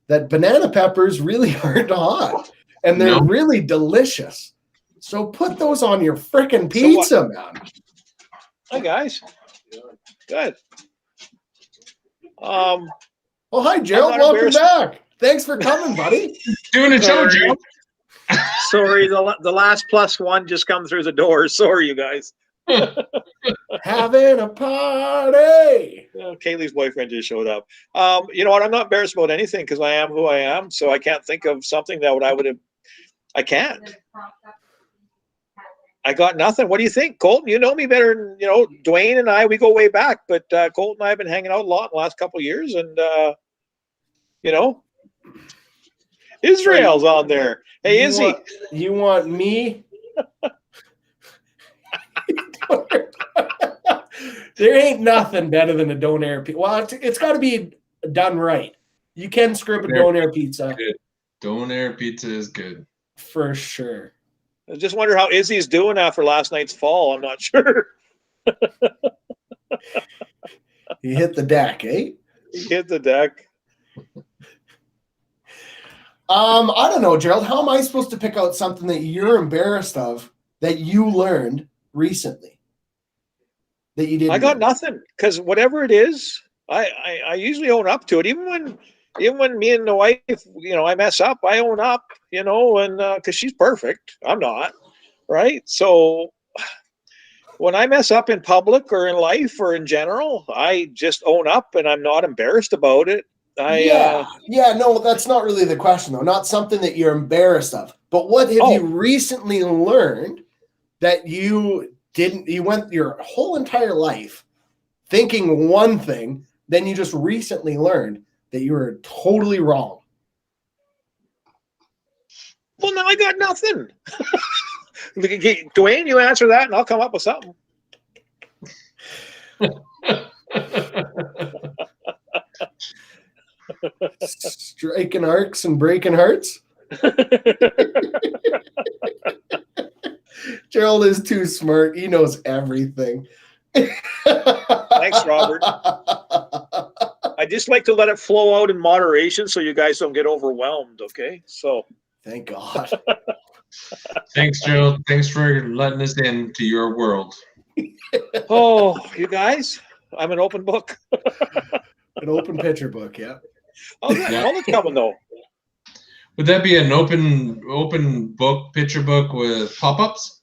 that banana peppers really aren't hot and they're really delicious. So put those on your frickin' pizza, man. Hi guys. Good. Oh, hi, Gerald. Welcome back. Thanks for coming, buddy. Doing a show, Gerald. Sorry, the last plus one just come through the door. Sorry, you guys. Having a party. Kaylee's boyfriend just showed up. You know what? I'm not embarrassed about anything because I am who I am. So I can't think of something that I would have. I can't. I got nothing. What do you think, Colton? You know me better than Dwayne and I. We go way back, but Colton and I have been hanging out a lot in the last couple of years, and Israel's on there. Hey, Izzy. You want me? There ain't nothing better than a donair pizza. Well, it's got to be done right. You can script a donair pizza. Donair pizza is good. For sure. I just wonder how Izzy's doing after last night's fall. I'm not sure. He hit the deck, eh? He hit the deck. I don't know, Gerald. How am I supposed to pick out something that you're embarrassed of that you learned recently that you didn't? I got know? nothing, because whatever it is, I usually own up to it. Even when me and the wife, I mess up, I own up, and because she's perfect, I'm not, right? So when I mess up in public or in life or in general, I just own up and I'm not embarrassed about it. No, that's not really the question though. Not something that you're embarrassed of. But what have you recently learned that you didn't? You went your whole entire life thinking one thing, then you just recently learned that you were totally wrong. Well, now I got nothing. Dwayne, you answer that and I'll come up with something. Striking arcs and breaking hearts. Gerald is too smart. He knows everything. Thanks, Robert. I just like to let it flow out in moderation so you guys don't get overwhelmed, okay? So thank God. Thanks, Gerald. Thanks for letting us into your world. Oh, you guys, I'm an open book. An open picture book, yeah. Oh, yeah. Well, it's coming though. Would that be an open book, picture book with pop-ups?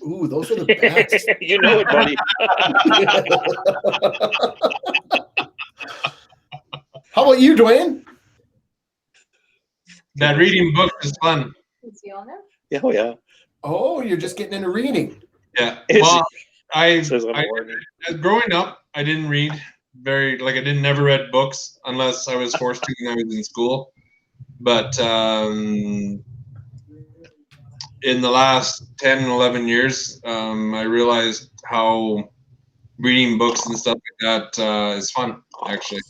Ooh, those are the best. You know it, buddy. How about you, Dwayne? That reading book is fun. Yeah, oh yeah. Oh, you're just getting into reading. Yeah. Well, growing up, I didn't read I never read books unless I was forced to when I was in school. But in the last 10, 11 years, I realized how reading books and stuff like that is fun, actually.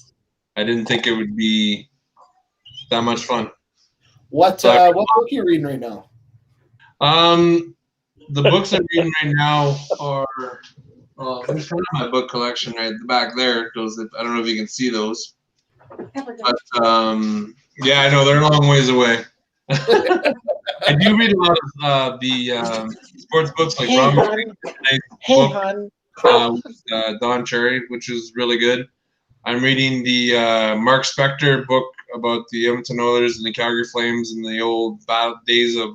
I didn't think it would be that much fun. What book are you reading right now? The books I'm reading right now are I'm showing my book collection right back there. Those, I don't know if you can see those. But yeah, I know they're a long ways away. I do read a lot of the sports books, like Don Cherry, which is really good. I'm reading the Mark Spector book about the Edmonton Oilers and the Calgary Flames in the old days of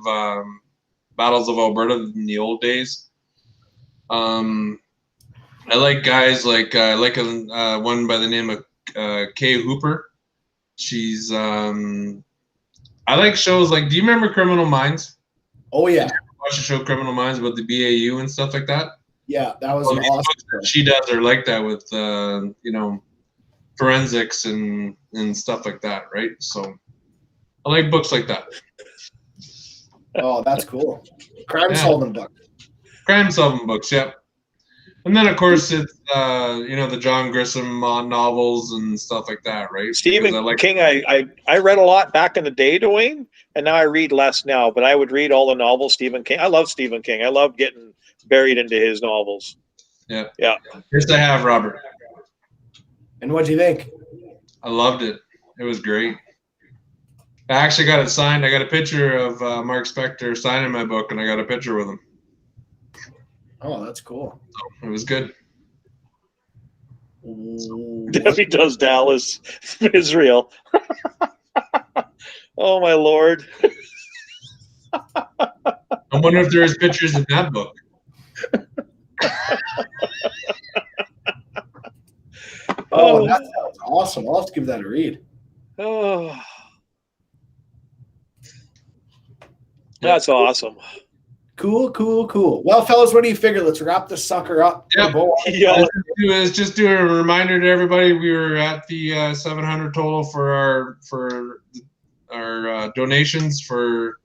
Battles of Alberta in the old days. I like guys like one by the name of Kay Hooper. She's I like shows like, do you remember Criminal Minds? Oh yeah. Watch the show Criminal Minds about the BAU and stuff like that? Yeah, that was awesome. She does are like that with forensics and stuff like that, right? So I like books like that. Oh, that's cool. Crime-solving book. Crime-solving books, yep. And then, of course, it's the John Grisham novels and stuff like that, right? Stephen King, I read a lot back in the day, Dwayne, and now I read less now. But I would read all the novels, Stephen King. I love Stephen King. I love getting buried into his novels. Yeah. Yeah. Yes, I have, Robert. And what'd you think? I loved it. It was great. I actually got it signed. I got a picture of Mark Spector signing my book, and I got a picture with him. Oh, that's cool. So it was good. Debbie does Dallas, Israel. Oh my Lord! I wonder if there is pictures in that book. Oh, that sounds awesome! I'll have to give that a read. Oh, that's awesome. Cool. Well, fellas, what do you figure? Let's wrap this sucker up. Yep. Yeah. Let's just do a reminder to everybody. We were at the 700 total for our donations for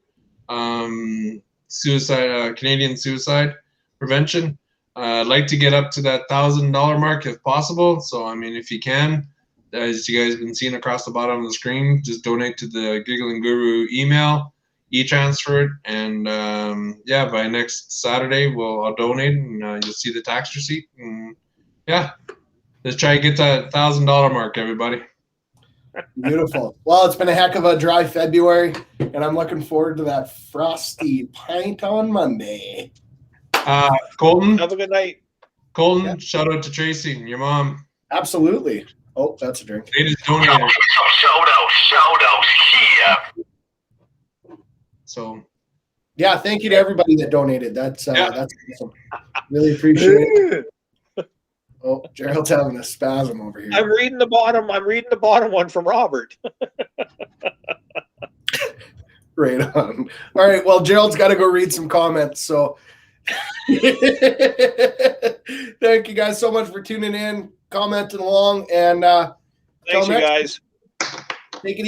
suicide, Canadian suicide prevention. I'd like to get up to that $1,000 mark if possible. So, I mean, if you can, as you guys have been seeing across the bottom of the screen, just donate to the Giggling Guru email. E-transfer it, and by next Saturday I'll donate, and you'll see the tax receipt. And yeah, let's try to get that $1,000 mark, everybody. Beautiful. Well, it's been a heck of a dry February, and I'm looking forward to that frosty pint on Monday. Colton, Have a good night. Colton, Yeah. shout out to Tracy, your mom. Absolutely. Oh, that's a drink. They just Yo, donated. give me some shout outs here. So Yeah, thank you to everybody that donated. That's Yeah. that's awesome. Really appreciate it. Oh, Gerald's having a spasm over here. I'm reading the bottom. I'm reading the bottom one from Robert. Right on. All right. Well, Gerald's got to go read some comments. So thank you guys so much for tuning in, commenting along, and Thanks, you next- guys. take it easy.